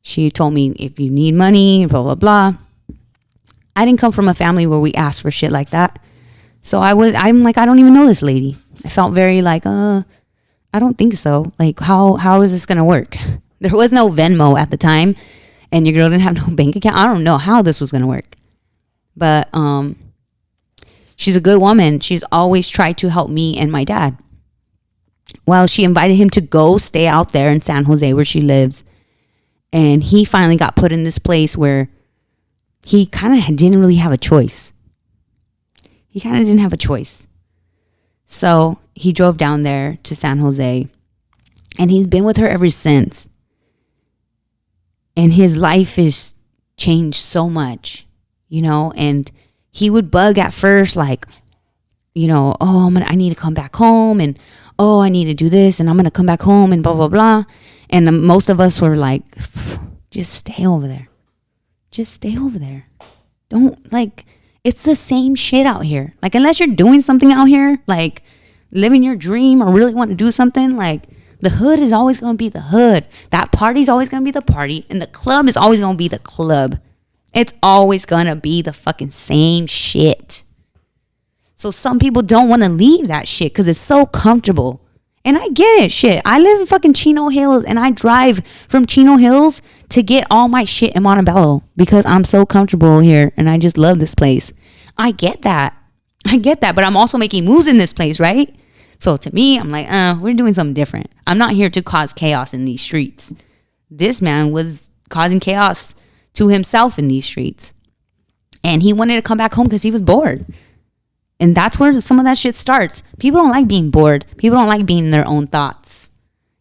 She told me, if you need money, blah, blah, blah. I didn't come from a family where we asked for shit like that. So I'm like, I don't even know this lady. I felt very like, I don't think so. Like, how is this going to work? There was no Venmo at the time, and your girl didn't have no bank account. I don't know how this was going to work. But she's a good woman. She's always tried to help me and my dad. Well, she invited him to go stay out there in San Jose where she lives. And he finally got put in this place where he kind of didn't really have a choice. He kind of didn't have a choice. So he drove down there to San Jose, and he's been with her ever since. And his life has changed so much, and he would bug at first, like, I need to come back home, and I need to do this, and I'm going to come back home, and blah, blah, blah. And most of us were like, just stay over there. Just stay over there. Don't, like, it's the same shit out here. Like, unless you're doing something out here, like living your dream or really want to do something, like, the hood is always going to be the hood. That party's always going to be the party. And the club is always going to be the club. It's always going to be the fucking same shit. So some people don't want to leave that shit because it's so comfortable. And I get it, shit. I live in fucking Chino Hills, and I drive from Chino Hills to get all my shit in Montebello because I'm so comfortable here and I just love this place. I get that. But I'm also making moves in this place, right? So to me, I'm like, we're doing something different. I'm not here to cause chaos in these streets. This man was causing chaos to himself in these streets. And he wanted to come back home because he was bored. And that's where some of that shit starts. People don't like being bored. People don't like being in their own thoughts.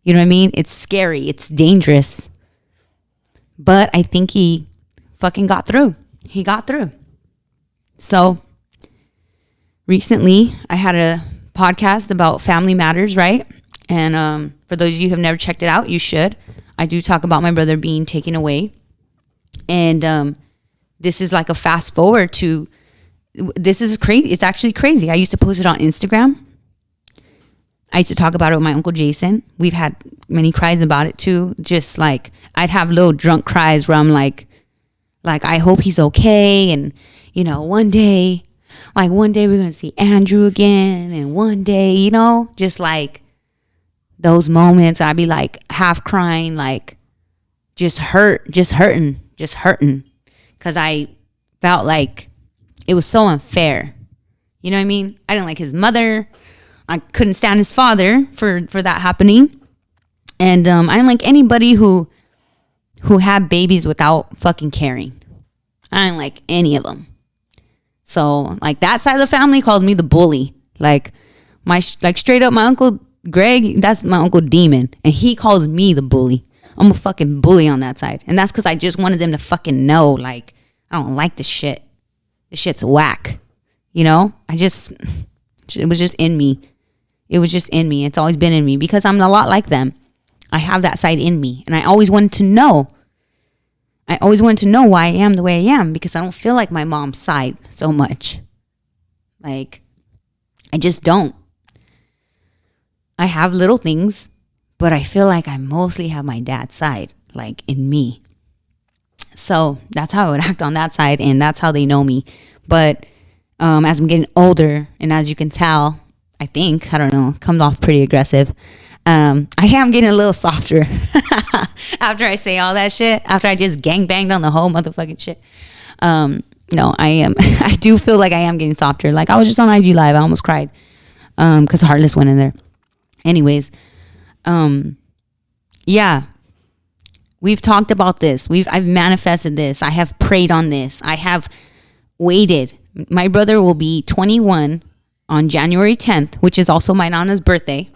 You know what I mean? It's scary. It's dangerous. But I think he fucking got through. He got through. So recently I had a podcast about family matters, right? And for those of you who have never checked it out, you should. I do talk about my brother being taken away. And this is like a fast forward to, this is crazy. It's actually crazy. I used to post it on Instagram. I used to talk about it with my Uncle Jason. We've had many cries about it too. Just like, I'd have little drunk cries where I'm like, I hope he's okay. And, one day we're going to see Andrew again. And one day, just like those moments, I'd be like half crying, like just hurting. Cause I felt like it was so unfair. You know what I mean? I didn't like his mother. I couldn't stand his father for that happening. And I didn't like anybody who had babies without fucking caring. I didn't like any of them. So like that side of the family calls me the bully. Like straight up, my Uncle Greg, that's my Uncle Demon. And he calls me the bully. I'm a fucking bully on that side. And that's because I just wanted them to fucking know, like, I don't like this shit. This shit's whack. It was just in me. It was just in me. It's always been in me because I'm a lot like them. I have that side in me. And I always wanted to know. I always wanted to know why I am the way I am because I don't feel like my mom's side so much. Like, I just don't. I have little things, but I feel like I mostly have my dad's side, like in me. So that's how I would act on that side, and that's how they know me. But as I'm getting older, and as you can tell, I don't know, it comes off pretty aggressive. I am getting a little softer after I say all that shit, after I just gangbanged on the whole motherfucking shit. No, I am. I do feel like I am getting softer. Like I was just on IG Live. I almost cried. Because Heartless went in there. Anyways, yeah. We've talked about this. I've manifested this. I have prayed on this. I have waited. My brother will be 21 on January 10th, which is also my Nana's birthday.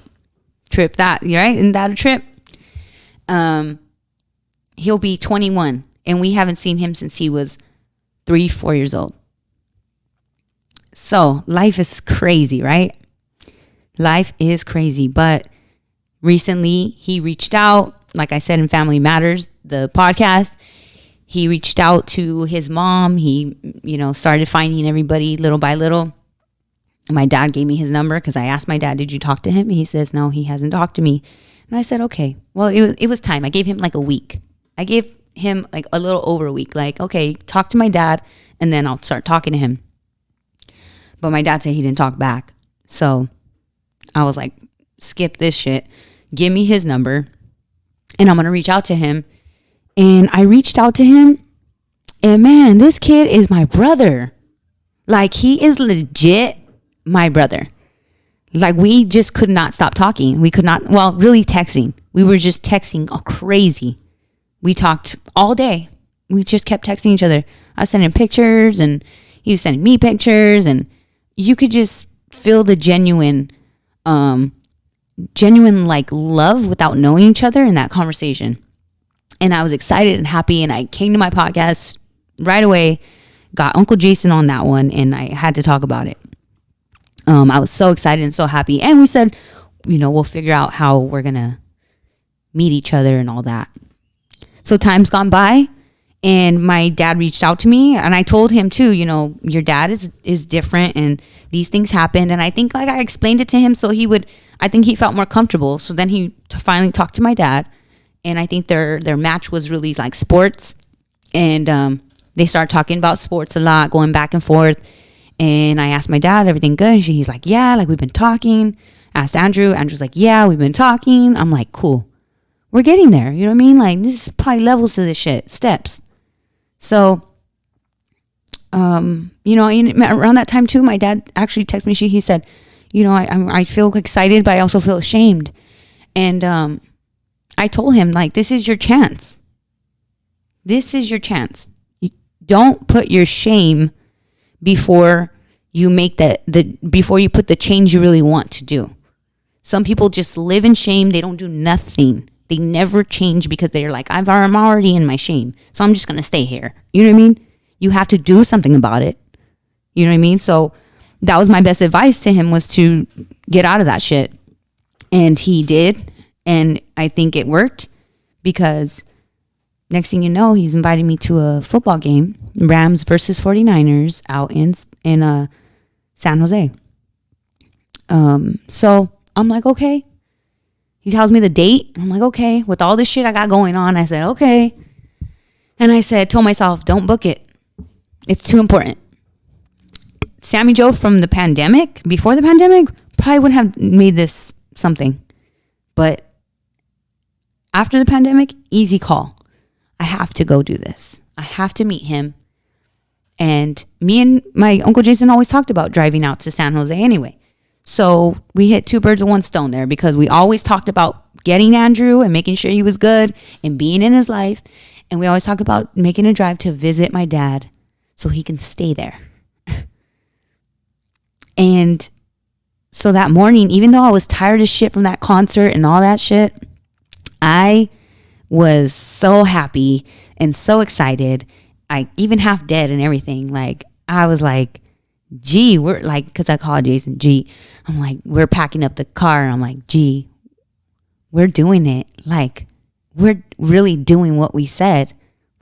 Trip that, right? Isn't that a trip? He'll be 21, and we haven't seen him since he was 3-4 years old. So life is crazy, right? Life is crazy. But recently he reached out, like I said, in Family Matters, the podcast. He reached out to his mom. He, started finding everybody little by little. My dad gave me his number because I asked my dad, did you talk to him? He says, no, he hasn't talked to me. And I said, okay. Well, it was time. I gave him like a week. I gave him like a little over a week. Like, okay, talk to my dad and then I'll start talking to him. But my dad said he didn't talk back. So I was like, skip this shit. Give me his number and I'm going to reach out to him. And I reached out to him. And man, this kid is my brother. Like, he is legit my brother. Like, we just could not stop talking. We could not, really texting. We were just texting crazy. We talked all day. We just kept texting each other. I was sending pictures and he was sending me pictures, and you could just feel the genuine like love without knowing each other in that conversation. And I was excited and happy, and I came to my podcast right away, got Uncle Jason on that one, and I had to talk about it. I was so excited and so happy. And we said, we'll figure out how we're going to meet each other and all that. So time's gone by, and my dad reached out to me, and I told him too, your dad is different and these things happened. And I think like I explained it to him so I think he felt more comfortable. So then he finally talked to my dad, and I think their match was really like sports. And they started talking about sports a lot, going back and forth. And I asked my dad, everything good? He's like, yeah, like we've been talking. Asked Andrew. Andrew's like, yeah, we've been talking. I'm like, cool. We're getting there. You know what I mean? Like, this is probably levels to this shit. Steps. So, around that time too, my dad actually texted me. He said, I feel excited, but I also feel ashamed. And I told him, like, this is your chance. This is your chance. You don't put your shame before you make before you put the change you really want to do. Some people just live in shame. They don't do nothing. They never change because they're like, I'm already in my shame, so I'm just going to stay here. You know what I mean? You have to do something about it. You know what I mean? So that was my best advice to him, was to get out of that shit. And he did. And I think it worked, because next thing you know, he's invited me to a football game, Rams versus 49ers, out in San Jose. So I'm like, okay. He tells me the date. I'm like, okay. With all this shit I got going on, I said, okay. And I told myself, don't book it. It's too important. Sammy Joe from the pandemic, before the pandemic, probably wouldn't have made this something. But after the pandemic, easy call. I have to go do this. I have to meet him. And me and my Uncle Jason always talked about driving out to San Jose anyway. So we hit two birds with one stone there, because we always talked about getting Andrew and making sure he was good and being in his life. And we always talked about making a drive to visit my dad so he can stay there. And so that morning, even though I was tired as shit from that concert and all that shit, I was so happy and so excited. I even half dead and everything. Like, I was like, gee, we're like, because I called Jason, gee, I'm like, we're packing up the car. I'm like, gee, we're doing it. Like, we're really doing what we said.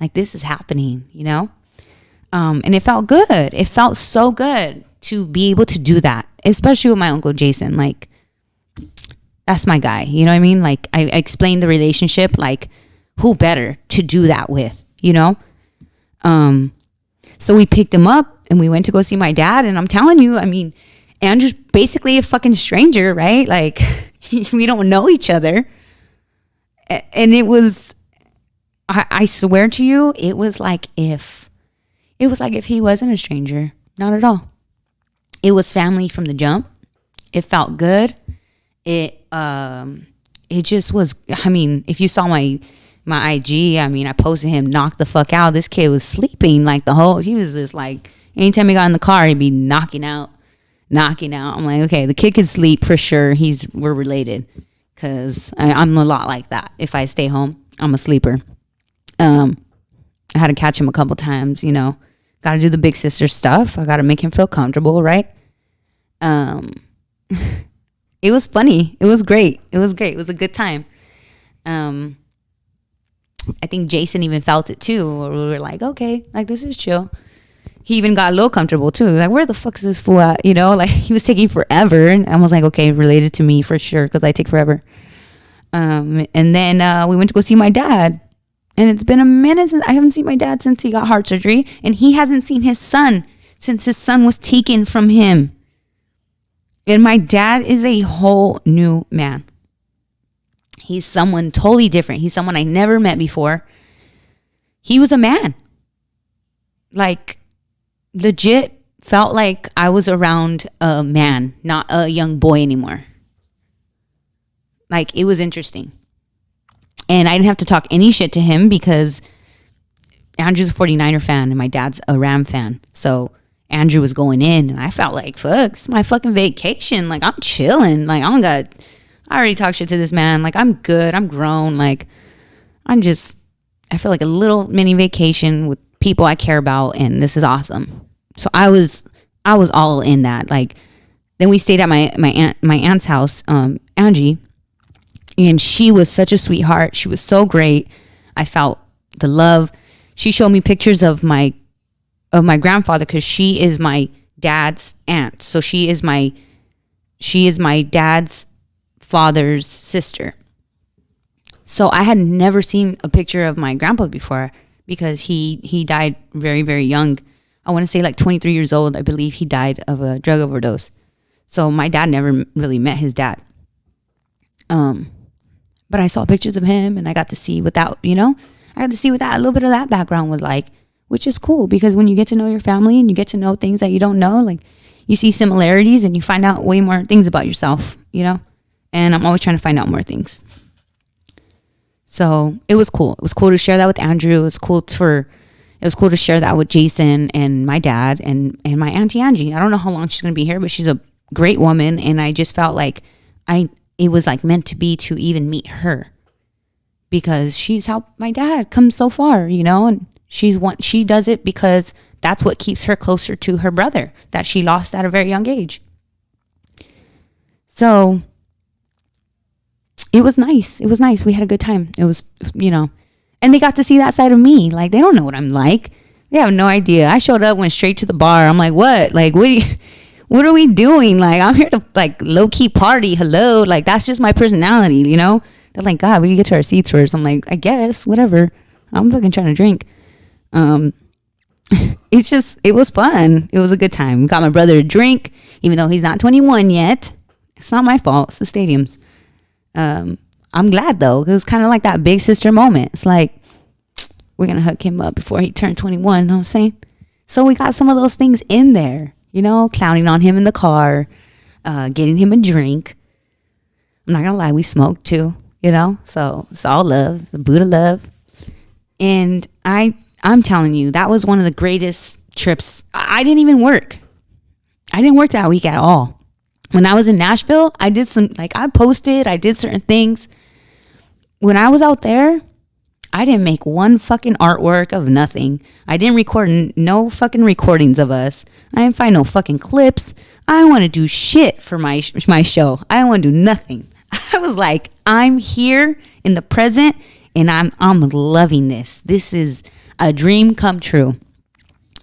Like, this is happening, and it felt good. It felt so good to be able to do that, especially with my Uncle Jason. Like, that's my guy. You know what I mean? Like, I explained the relationship, like, who better to do that with, So we picked him up and we went to go see my dad. And I'm telling you, I mean, Andrew's basically a fucking stranger, right? Like, we don't know each other. And it was, I swear to you, it was like if It was like if he wasn't a stranger. Not at all. It was family from the jump. It felt good. It just was. I mean, if you saw my IG, I mean, I posted him knocked the fuck out. This kid was sleeping like he was just like, anytime he got in the car, he'd be knocking out. I'm like, okay, the kid could sleep for sure. We're related, because I'm a lot like that. If I stay home, I'm a sleeper. I had to catch him a couple times, got to do the big sister stuff. I got to make him feel comfortable, right? It was funny. It was great. It was a good time. I think Jason even felt it too. We were like, okay, like this is chill. He even got a little comfortable too. Like, where the fuck is this fool at? Like he was taking forever. And I was like, okay, related to me for sure, because I take forever. And then we went to go see my dad. And it's been a minute since I haven't seen my dad since he got heart surgery. And he hasn't seen his son since his son was taken from him. And my dad is a whole new man. He's someone totally different. He's someone I never met before. He was a man. Like, legit felt like I was around a man, not a young boy anymore. Like, it was interesting. And I didn't have to talk any shit to him because Andrew's a 49er fan and my dad's a Ram fan. So Andrew was going in and I felt like, fuck, it's my fucking vacation. Like, I'm chilling. Like, I already talked shit to this man. Like, I'm good. I'm grown. Like, I feel like a little mini vacation with people I care about, and this is awesome. So I was all in that. Like, then we stayed at my aunt's house, Angie, and she was such a sweetheart. She was so great. I felt the love. She showed me pictures of my grandfather, because she is my dad's aunt. So she is my dad's father's sister. So I had never seen a picture of my grandpa before, because he died very, very young. I want to say like 23 years old. I believe he died of a drug overdose. So my dad never really met his dad. But I saw pictures of him and I got to see what that, I got to see what that, a little bit of that background was like, which is cool, because when you get to know your family and you get to know things that you don't know, like you see similarities and you find out way more things about yourself, and I'm always trying to find out more things. So it was cool. It was cool to share that with Andrew. It was cool to share that with Jason and my dad and my Auntie Angie. I don't know how long she's going to be here, but she's a great woman. And I just felt like it was like meant to be to even meet her, because she's helped my dad come so far, and she does it because that's what keeps her closer to her brother that she lost at a very young age. So it was nice. We had a good time. It was, and they got to see that side of me. Like, they don't know what I'm like. They have no idea. I showed up, went straight to the bar. I'm like, what? Like, what are we doing? Like, I'm here to like low key party. Hello. Like, that's just my personality, They're like, God, we can get to our seats first. I'm like, I guess, whatever. I'm fucking trying to drink. It was fun. It was a good time. Got my brother a drink, even though he's not 21 yet. It's not my fault. It's the stadium's. I'm glad though. It was kind of like that big sister moment. It's like, we're going to hook him up before he turned 21. You know what I'm saying? So we got some of those things in there, clowning on him in the car, getting him a drink. I'm not going to lie. We smoked too, so it's all love, the Buddha love. And I'm telling you, that was one of the greatest trips. I didn't even work. I didn't work that week at all. When I was in Nashville, I did I did certain things. When I was out there, I didn't make one fucking artwork of nothing. I didn't record no fucking recordings of us. I didn't find no fucking clips. I don't want to do shit for my show. I don't want to do nothing. I was like, I'm here in the present and I'm loving this. This is a dream come true.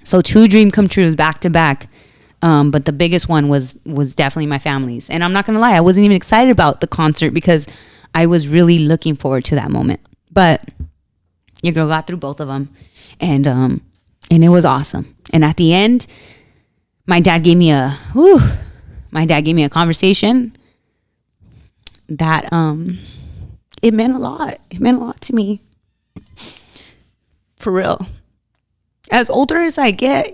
So 2 dream come trues back to back. But the biggest one was definitely my family's. And I'm not going to lie, I wasn't even excited about the concert because I was really looking forward to that moment. But your girl got through both of them. And it was awesome. And at the end, my dad gave me a conversation that, it meant a lot. It meant a lot to me. For real. as older as I get,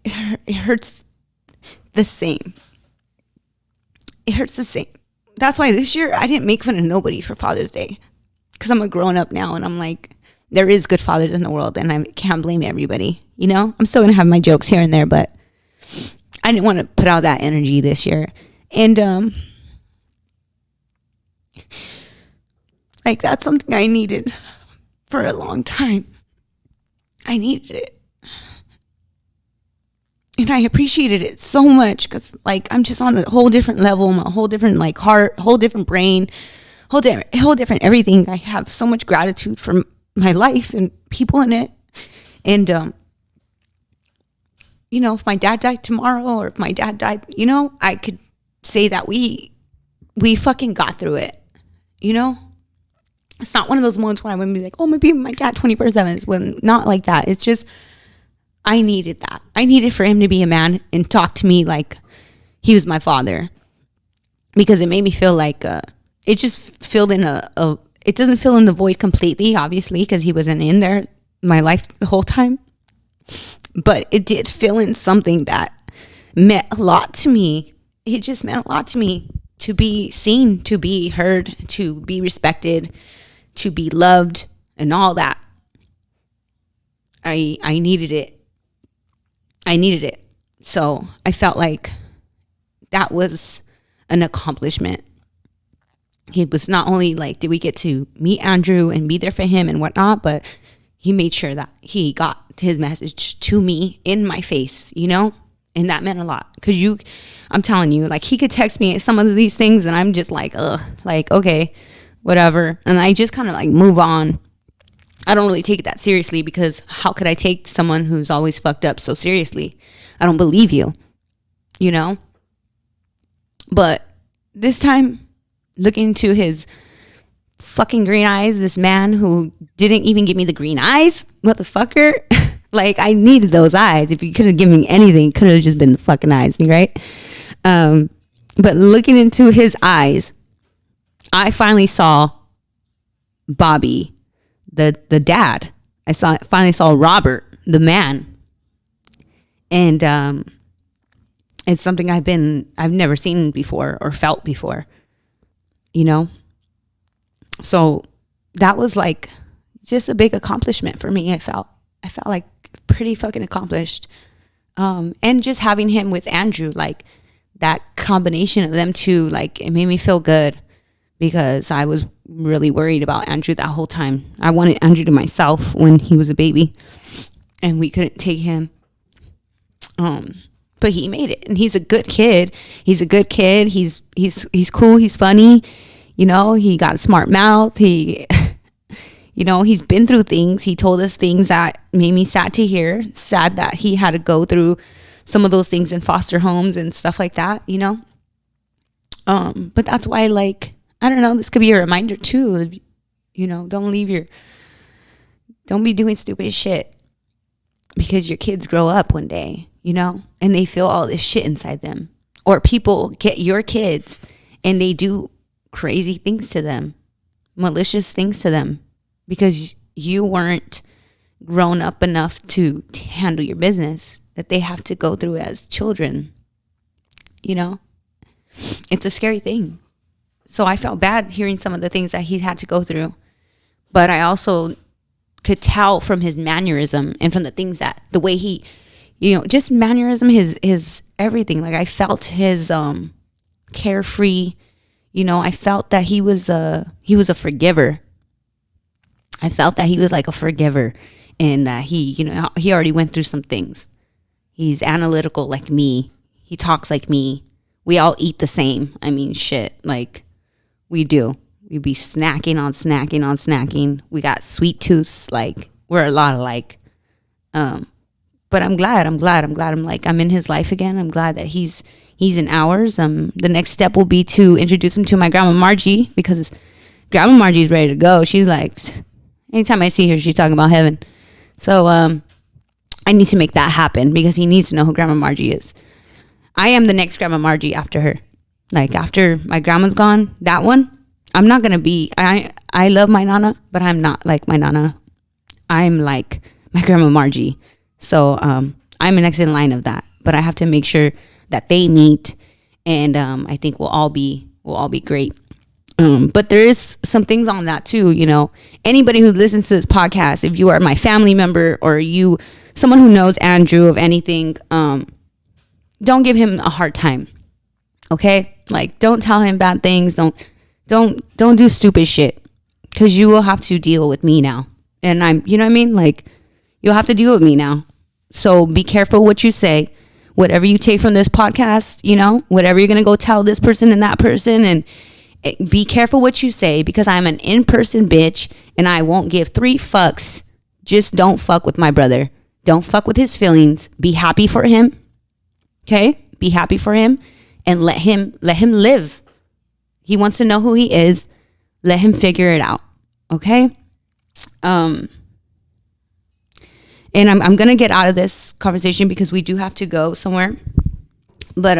it hurts the same. It hurts the same. That's why this year I didn't make fun of nobody for Father's Day, because I'm a grown up now, and I'm like, there is good fathers in the world, and I can't blame everybody. You know, I'm still gonna have my jokes here and there, but I didn't want to put out that energy this year. And like, that's something I needed for a long time. I needed it. And I appreciated it so much, because like, I'm just on a whole different level, a whole different like heart, whole different brain, whole different everything. I have so much gratitude for my life and people in it. And you know, if my dad died tomorrow, or if my dad died, you know, I could say that we fucking got through it. You know, it's not one of those moments where I'm gonna be like, oh, maybe my dad 24/7. When not like that. It's just, I needed that. I needed for him to be a man and talk to me like he was my father, because it made me feel like it just filled in it doesn't fill in the void completely, obviously, because he wasn't in there my life the whole time, but it did fill in something that meant a lot to me. It just meant a lot to me to be seen, to be heard, to be respected, to be loved, and all that. I needed it. I needed it. So I felt like that was an accomplishment. It was not only like, did we get to meet Andrew and be there for him and whatnot, but he made sure that he got his message to me in my face, you know? And that meant a lot, because I'm telling you, like, he could text me some of these things and I'm just like, ugh, like, okay, whatever. And I just kind of like move on. I don't really take it that seriously, because how could I take someone who's always fucked up so seriously? I don't believe you, you know? But this time, looking into his fucking green eyes, this man who didn't even give me the green eyes, motherfucker. Like, I needed those eyes. If you could have given me anything, it could have just been the fucking eyes, right? But looking into his eyes, I finally saw Bobby, the dad. Finally saw Robert, the man. And it's something I've never seen before or felt before, you know? So that was like just a big accomplishment for me. I felt like pretty fucking accomplished. And just having him with Andrew, like that combination of them two, like, it made me feel good, because I was really worried about Andrew that whole time. I wanted Andrew to myself when he was a baby, and we couldn't take him. But he made it, and he's a good kid. He's cool. He's funny. You know, he got a smart mouth. He, you know, he's been through things. He told us things that made me sad to hear. Sad that he had to go through some of those things in foster homes and stuff like that, you know. But that's why, like, I don't know, this could be a reminder too. You know, don't be doing stupid shit, because your kids grow up one day, you know, and they feel all this shit inside them. Or people get your kids and they do crazy things to them, malicious things to them, because you weren't grown up enough to handle your business, that they have to go through as children. You know, it's a scary thing. So I felt bad hearing some of the things that he had to go through, but I also could tell from his mannerism and from the way he, you know, just mannerism, his everything. Like, I felt his carefree. You know, I felt that he was a forgiver. I felt that he was like a forgiver, and that he, you know, he already went through some things. He's analytical like me. He talks like me. We all eat the same. I mean, shit, like, we do. We be snacking on snacking on snacking. We got sweet tooths. Like, we're a lot alike. But I'm glad. I'm like, I'm in his life again. I'm glad that he's in ours. The next step will be to introduce him to my grandma Margie, because grandma Margie's ready to go. She's like, anytime I see her, she's talking about heaven. So I need to make that happen, because he needs to know who grandma Margie is. I am the next grandma Margie after her. Like, after my grandma's gone, that one, I'm not going to be, I love my nana, but I'm not like my nana. I'm like my grandma Margie. So I'm next in line of that, but I have to make sure that they meet, and I think we'll all be great. But there is some things on that too. You know, anybody who listens to this podcast, if you are my family member or you, someone who knows Andrew of anything, don't give him a hard time. Okay, like don't tell him bad things. Don't do stupid shit, because you will have to deal with me now, and I'm, you know what I mean? Like, you'll have to deal with me now. So be careful what you say. Whatever you take from this podcast, you know, whatever you're gonna go tell this person and that person, and be careful what you say, because I'm an in-person bitch and I won't give 3 fucks. Just don't fuck with my brother. Don't fuck with his feelings. Be happy for him. Okay? Be happy for him and let him live. He wants to know who he is. Let him figure it out. Okay? And I'm going to get out of this conversation because we do have to go somewhere. But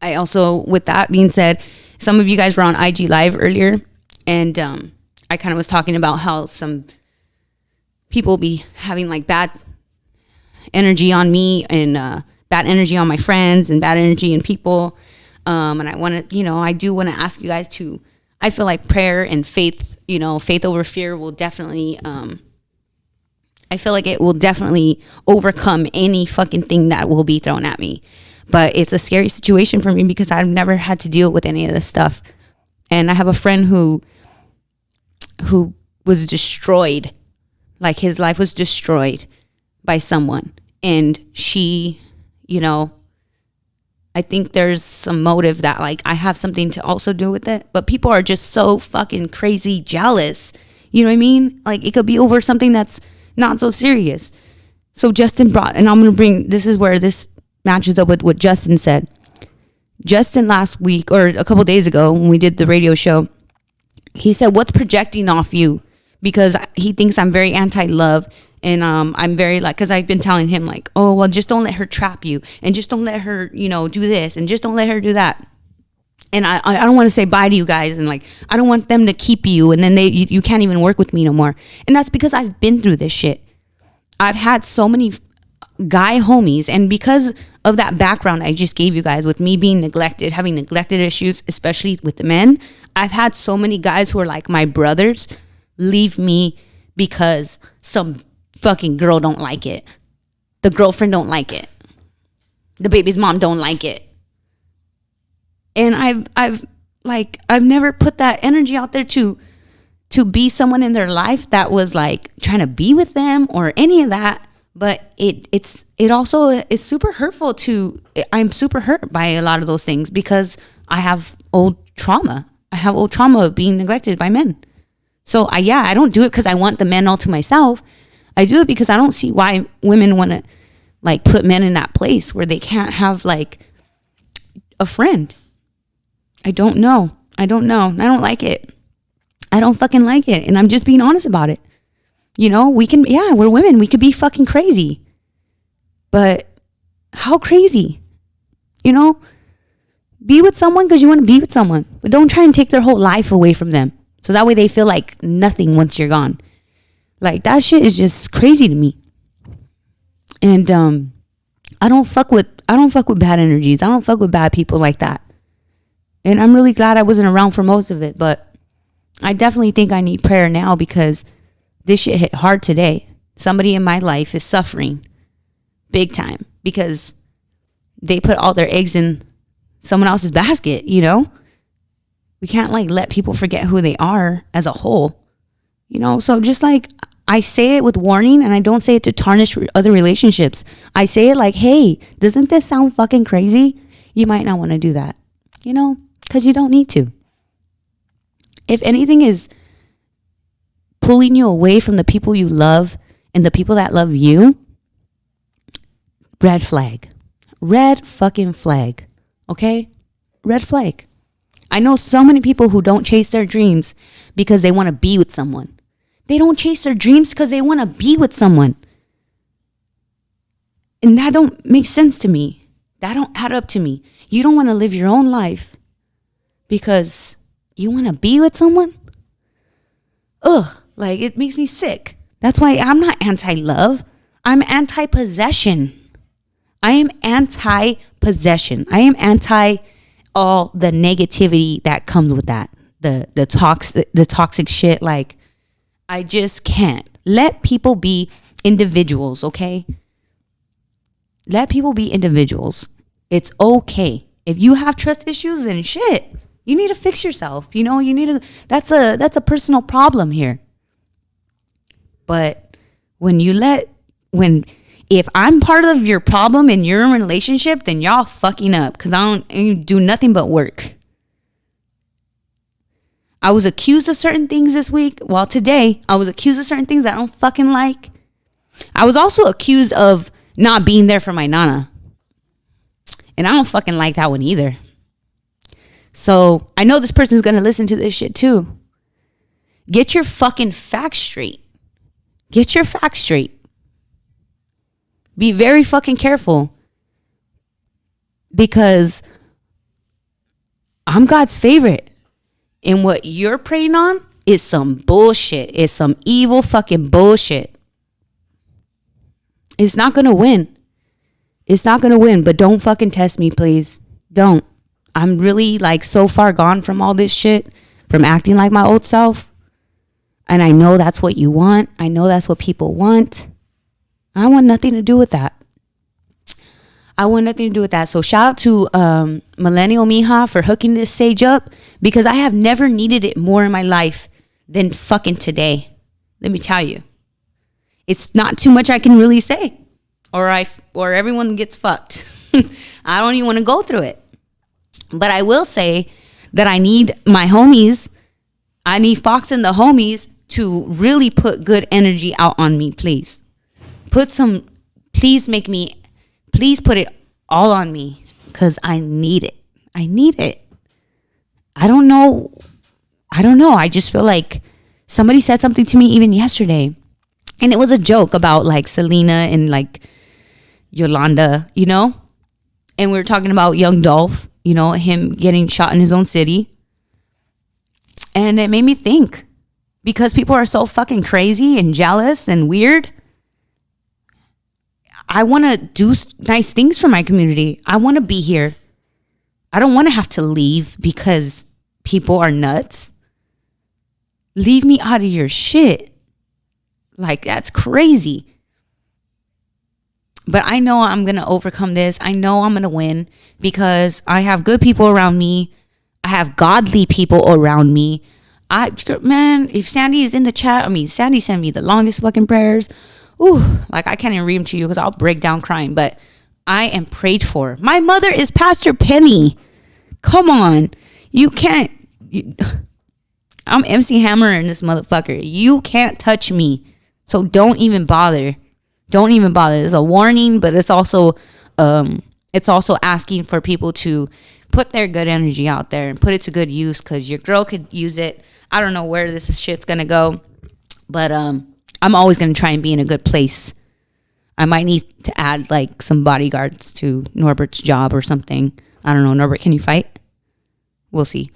I also, with that being said, some of you guys were on IG Live earlier, and I kind of was talking about how some people be having like bad energy on me, and bad energy on my friends, and bad energy in people. And I want to, you know, I do want to ask you guys to, I feel like prayer and faith, you know, faith over fear will definitely, I feel like it will definitely overcome any fucking thing that will be thrown at me. But it's a scary situation for me because I've never had to deal with any of this stuff. And I have a friend who was destroyed. Like, his life was destroyed by someone. And she, you know, I think there's some motive that, like, I have something to also do with it. But people are just so fucking crazy jealous. You know what I mean? Like, it could be over something that's not so serious. So Justin brought, and I'm going to bring, this is where this matches up with what Justin said. Justin last week, or a couple days ago, when we did the radio show, he said, what's projecting off you? Because he thinks I'm very anti-love, and I'm very, like, because I've been telling him, like, oh, well, just don't let her trap you, and just don't let her, you know, do this, and just don't let her do that. And I don't want to say bye to you guys, and, like, I don't want them to keep you, and then you can't even work with me no more. And that's because I've been through this shit. I've had so many guy homies, and because of that background I just gave you guys, with me being neglected, having neglected issues, especially with the men, I've had so many guys who are like my brothers leave me because some fucking girl don't like it, the girlfriend don't like it, the baby's mom don't like it. And I've never put that energy out there to be someone in their life that was like trying to be with them or any of that. But it also is super hurtful to, I'm super hurt by a lot of those things because I have old trauma. I have old trauma of being neglected by men. So I don't do it because I want the men all to myself. I do it because I don't see why women want to, like, put men in that place where they can't have, like, a friend. I don't know. I don't like it. I don't fucking like it. And I'm just being honest about it. You know, we're women. We could be fucking crazy. But how crazy? You know, be with someone because you want to be with someone. But don't try and take their whole life away from them. So that way they feel like nothing once you're gone. Like, that shit is just crazy to me. And I don't fuck with bad energies. I don't fuck with bad people like that. And I'm really glad I wasn't around for most of it. But I definitely think I need prayer now because this shit hit hard today. Somebody in my life is suffering big time because they put all their eggs in someone else's basket, you know? We can't, like, let people forget who they are as a whole, you know? So just, like, I say it with warning, and I don't say it to tarnish other relationships. I say it like, hey, doesn't this sound fucking crazy? You might not want to do that, you know? Because you don't need to. If anything is pulling you away from the people you love and the people that love you, red flag. Red fucking flag. Okay? Red flag. I know so many people who don't chase their dreams because they want to be with someone. They don't chase their dreams because they want to be with someone. And that don't make sense to me. That don't add up to me. You don't want to live your own life because you want to be with someone? Ugh, like, it makes me sick. That's why I'm not anti-love. I'm anti-possession. I am anti-possession. I am anti all the negativity that comes with that. The toxic shit. Like, I just can't. Let people be individuals, okay? Let people be individuals. It's okay. If you have trust issues, then shit, you need to fix yourself. You know, you need to, that's a personal problem here. But if I'm part of your problem and you're in a relationship, then y'all fucking up, because I don't do nothing but work. I was accused of certain things this week. Well, today, I was accused of certain things I don't fucking like. I was also accused of not being there for my nana. And I don't fucking like that one either. So I know this person's going to listen to this shit too. Get your fucking facts straight. Get your facts straight. Be very fucking careful. Because I'm God's favorite. And what you're preying on is some bullshit. It's some evil fucking bullshit. It's not going to win. It's not going to win. But don't fucking test me, please. Don't. I'm really like so far gone from all this shit. From acting like my old self. And I know that's what you want. I know that's what people want. I want nothing to do with that. I want nothing to do with that. So shout out to Millennial Mija for hooking this sage up, because I have never needed it more in my life than fucking today. Let me tell you. It's not too much I can really say, or everyone gets fucked. I don't even want to go through it. But I will say that I need my homies, I need Fox and the homies to really put good energy out on me, please. Please put it all on me, because I need it. I need it. I don't know. I just feel like somebody said something to me even yesterday. And it was a joke about like Selena and like Yolanda, you know? And we were talking about young Dolph, you know, him getting shot in his own city. And it made me think, because people are so fucking crazy and jealous and weird. I want to do nice things for my community. I want to be here. I don't want to have to leave because people are nuts. Leave me out of your shit. Like, that's crazy. But I know I'm going to overcome this. I know I'm going to win, because I have good people around me. I have godly people around me. Man, if Sandy is in the chat, Sandy sent me the longest fucking prayers. Ooh, like I can't even read them to you because I'll break down crying. But I am prayed for. My mother is Pastor Penny. Come on. You can't. I'm MC Hammer in this motherfucker. You can't touch me. So don't even bother. Don't even bother. It's a warning, but it's also asking for people to put their good energy out there and put it to good use, because your girl could use it. I don't know where this shit's gonna go, but I'm always gonna try and be in a good place. I might need to add like some bodyguards to Norbert's job or something. I don't know. Norbert, can you fight? We'll see.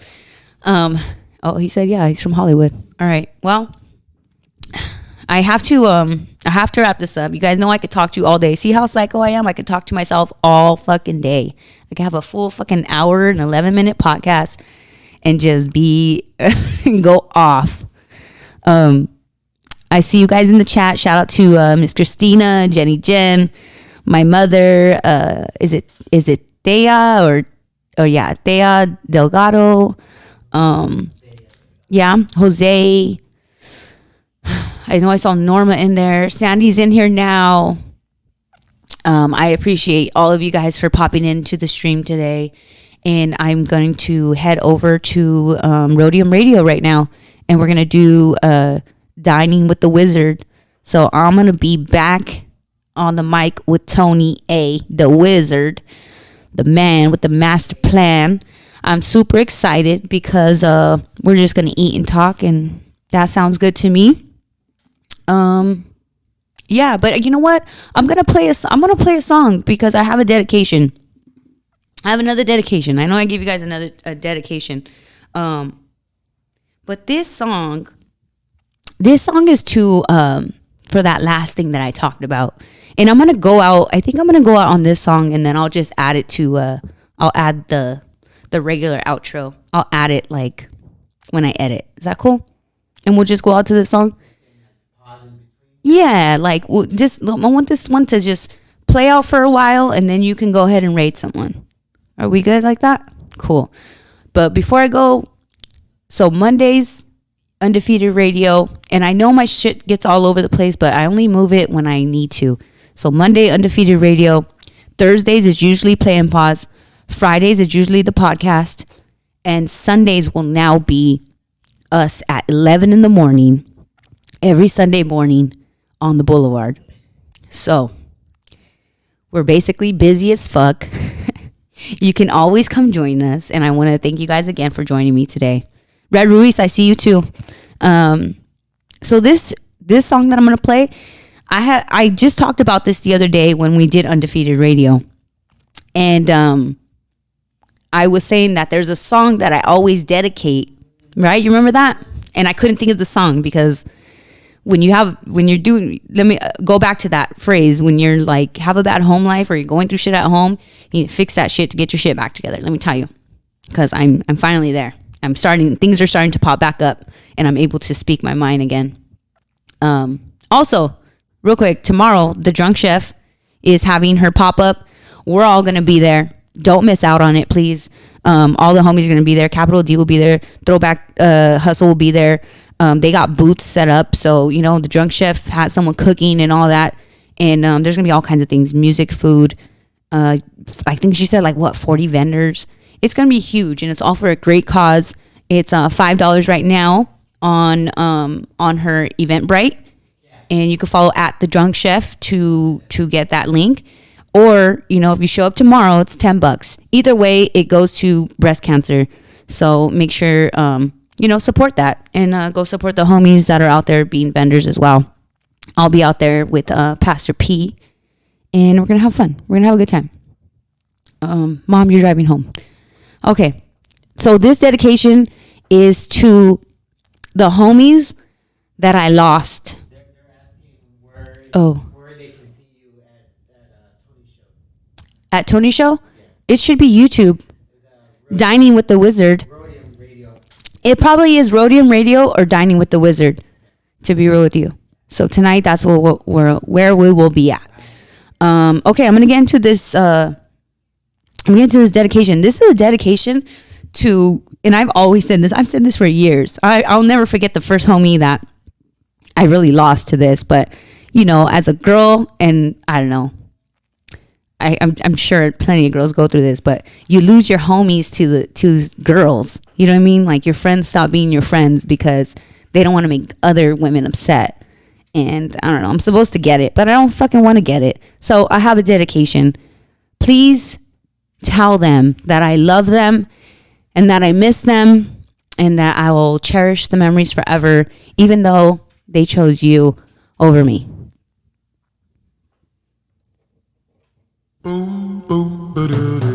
Oh, he said, yeah, he's from Hollywood. All right. Well, I have to wrap this up. You guys know I could talk to you all day. See how psycho I am? I could talk to myself all fucking day. I could have a full fucking hour and 11-minute podcast and just go off. I see you guys in the chat. Shout out to Miss Christina, Jenny Jen, my mother. Is it Thea or Thea Delgado. Yeah, Jose. I know I saw Norma in there. Sandy's in here now. I appreciate all of you guys for popping into the stream today. And I'm going to head over to Rhodium Radio right now. And we're going to do Dining with the Wizard. So I'm going to be back on the mic with Tony A, the wizard, the man with the master plan. I'm super excited because we're just going to eat and talk. And that sounds good to me. Yeah, but you know what? I'm going to play a song because I have a dedication. I have another dedication. I know I gave you guys a dedication. But this song is to for that last thing that I talked about. And I'm going to go out. I think I'm going to go out on this song, and then I'll just add it to, I'll add the regular outro. I'll add it like when I edit. Is that cool? And we'll just go out to this song. Yeah, like I want this one to just play out for a while, and then you can go ahead and rate someone. Are we good like that? Cool. But before I go, so Mondays, Undefeated Radio, and I know my shit gets all over the place, but I only move it when I need to. So Monday, Undefeated Radio. Thursdays is usually Play and Pause. Fridays is usually the podcast. And Sundays will now be us at 11 in the morning, every Sunday morning on the Boulevard. So we're basically busy as fuck. You can always come join us. And I want to thank you guys again for joining me today. Red Ruiz, I see you too. So this song that I'm going to play, I just talked about this the other day when we did Undefeated Radio. And I was saying that there's a song that I always dedicate, right? You remember that? And I couldn't think of the song because let me go back to that phrase. When you're like, have a bad home life or you're going through shit at home, you need to fix that shit to get your shit back together. Let me tell you, because I'm finally there. Things are starting to pop back up and I'm able to speak my mind again. Also, real quick, tomorrow, the Drunk Chef is having her pop-up. We're all going to be there. Don't miss out on it, please. All the homies are going to be there. Capital D will be there. Throwback Hustle will be there. They got booths set up. So, the Drunk Chef had someone cooking and all that. And there's going to be all kinds of things. Music, food. I think she said 40 vendors. It's going to be huge. And it's all for a great cause. It's $5 right now on her Eventbrite. And you can follow at the Drunk Chef to get that link. Or, if you show up tomorrow, it's $10. Either way, it goes to breast cancer. So make sure, support that. And go support the homies that are out there being vendors as well. I'll be out there with Pastor P. And we're going to have fun. We're going to have a good time. Mom, you're driving home. Okay. So this dedication is to the homies that I lost. They're asking where they can see you at Tony's show. At Tony's show? Yeah. It should be YouTube. Dining with the Wizard. Rhodium Radio. It probably is Rhodium Radio or Dining with the Wizard, to be real with you. So tonight, that's where we will be at. Okay, I'm going to get into this. Dedication. This is a dedication to, and I've always said this. I've said this for years. I'll never forget the first homie that I really lost to this. But, as a girl, and I don't know, I'm sure plenty of girls go through this, but you lose your homies to girls. You know what I mean? Like your friends stop being your friends because they don't want to make other women upset. And I don't know, I'm supposed to get it, but I don't fucking want to get it. So I have a dedication. Please tell them that I love them and that I miss them and that I will cherish the memories forever, even though they chose you over me. Boom, boom, ba-da-da.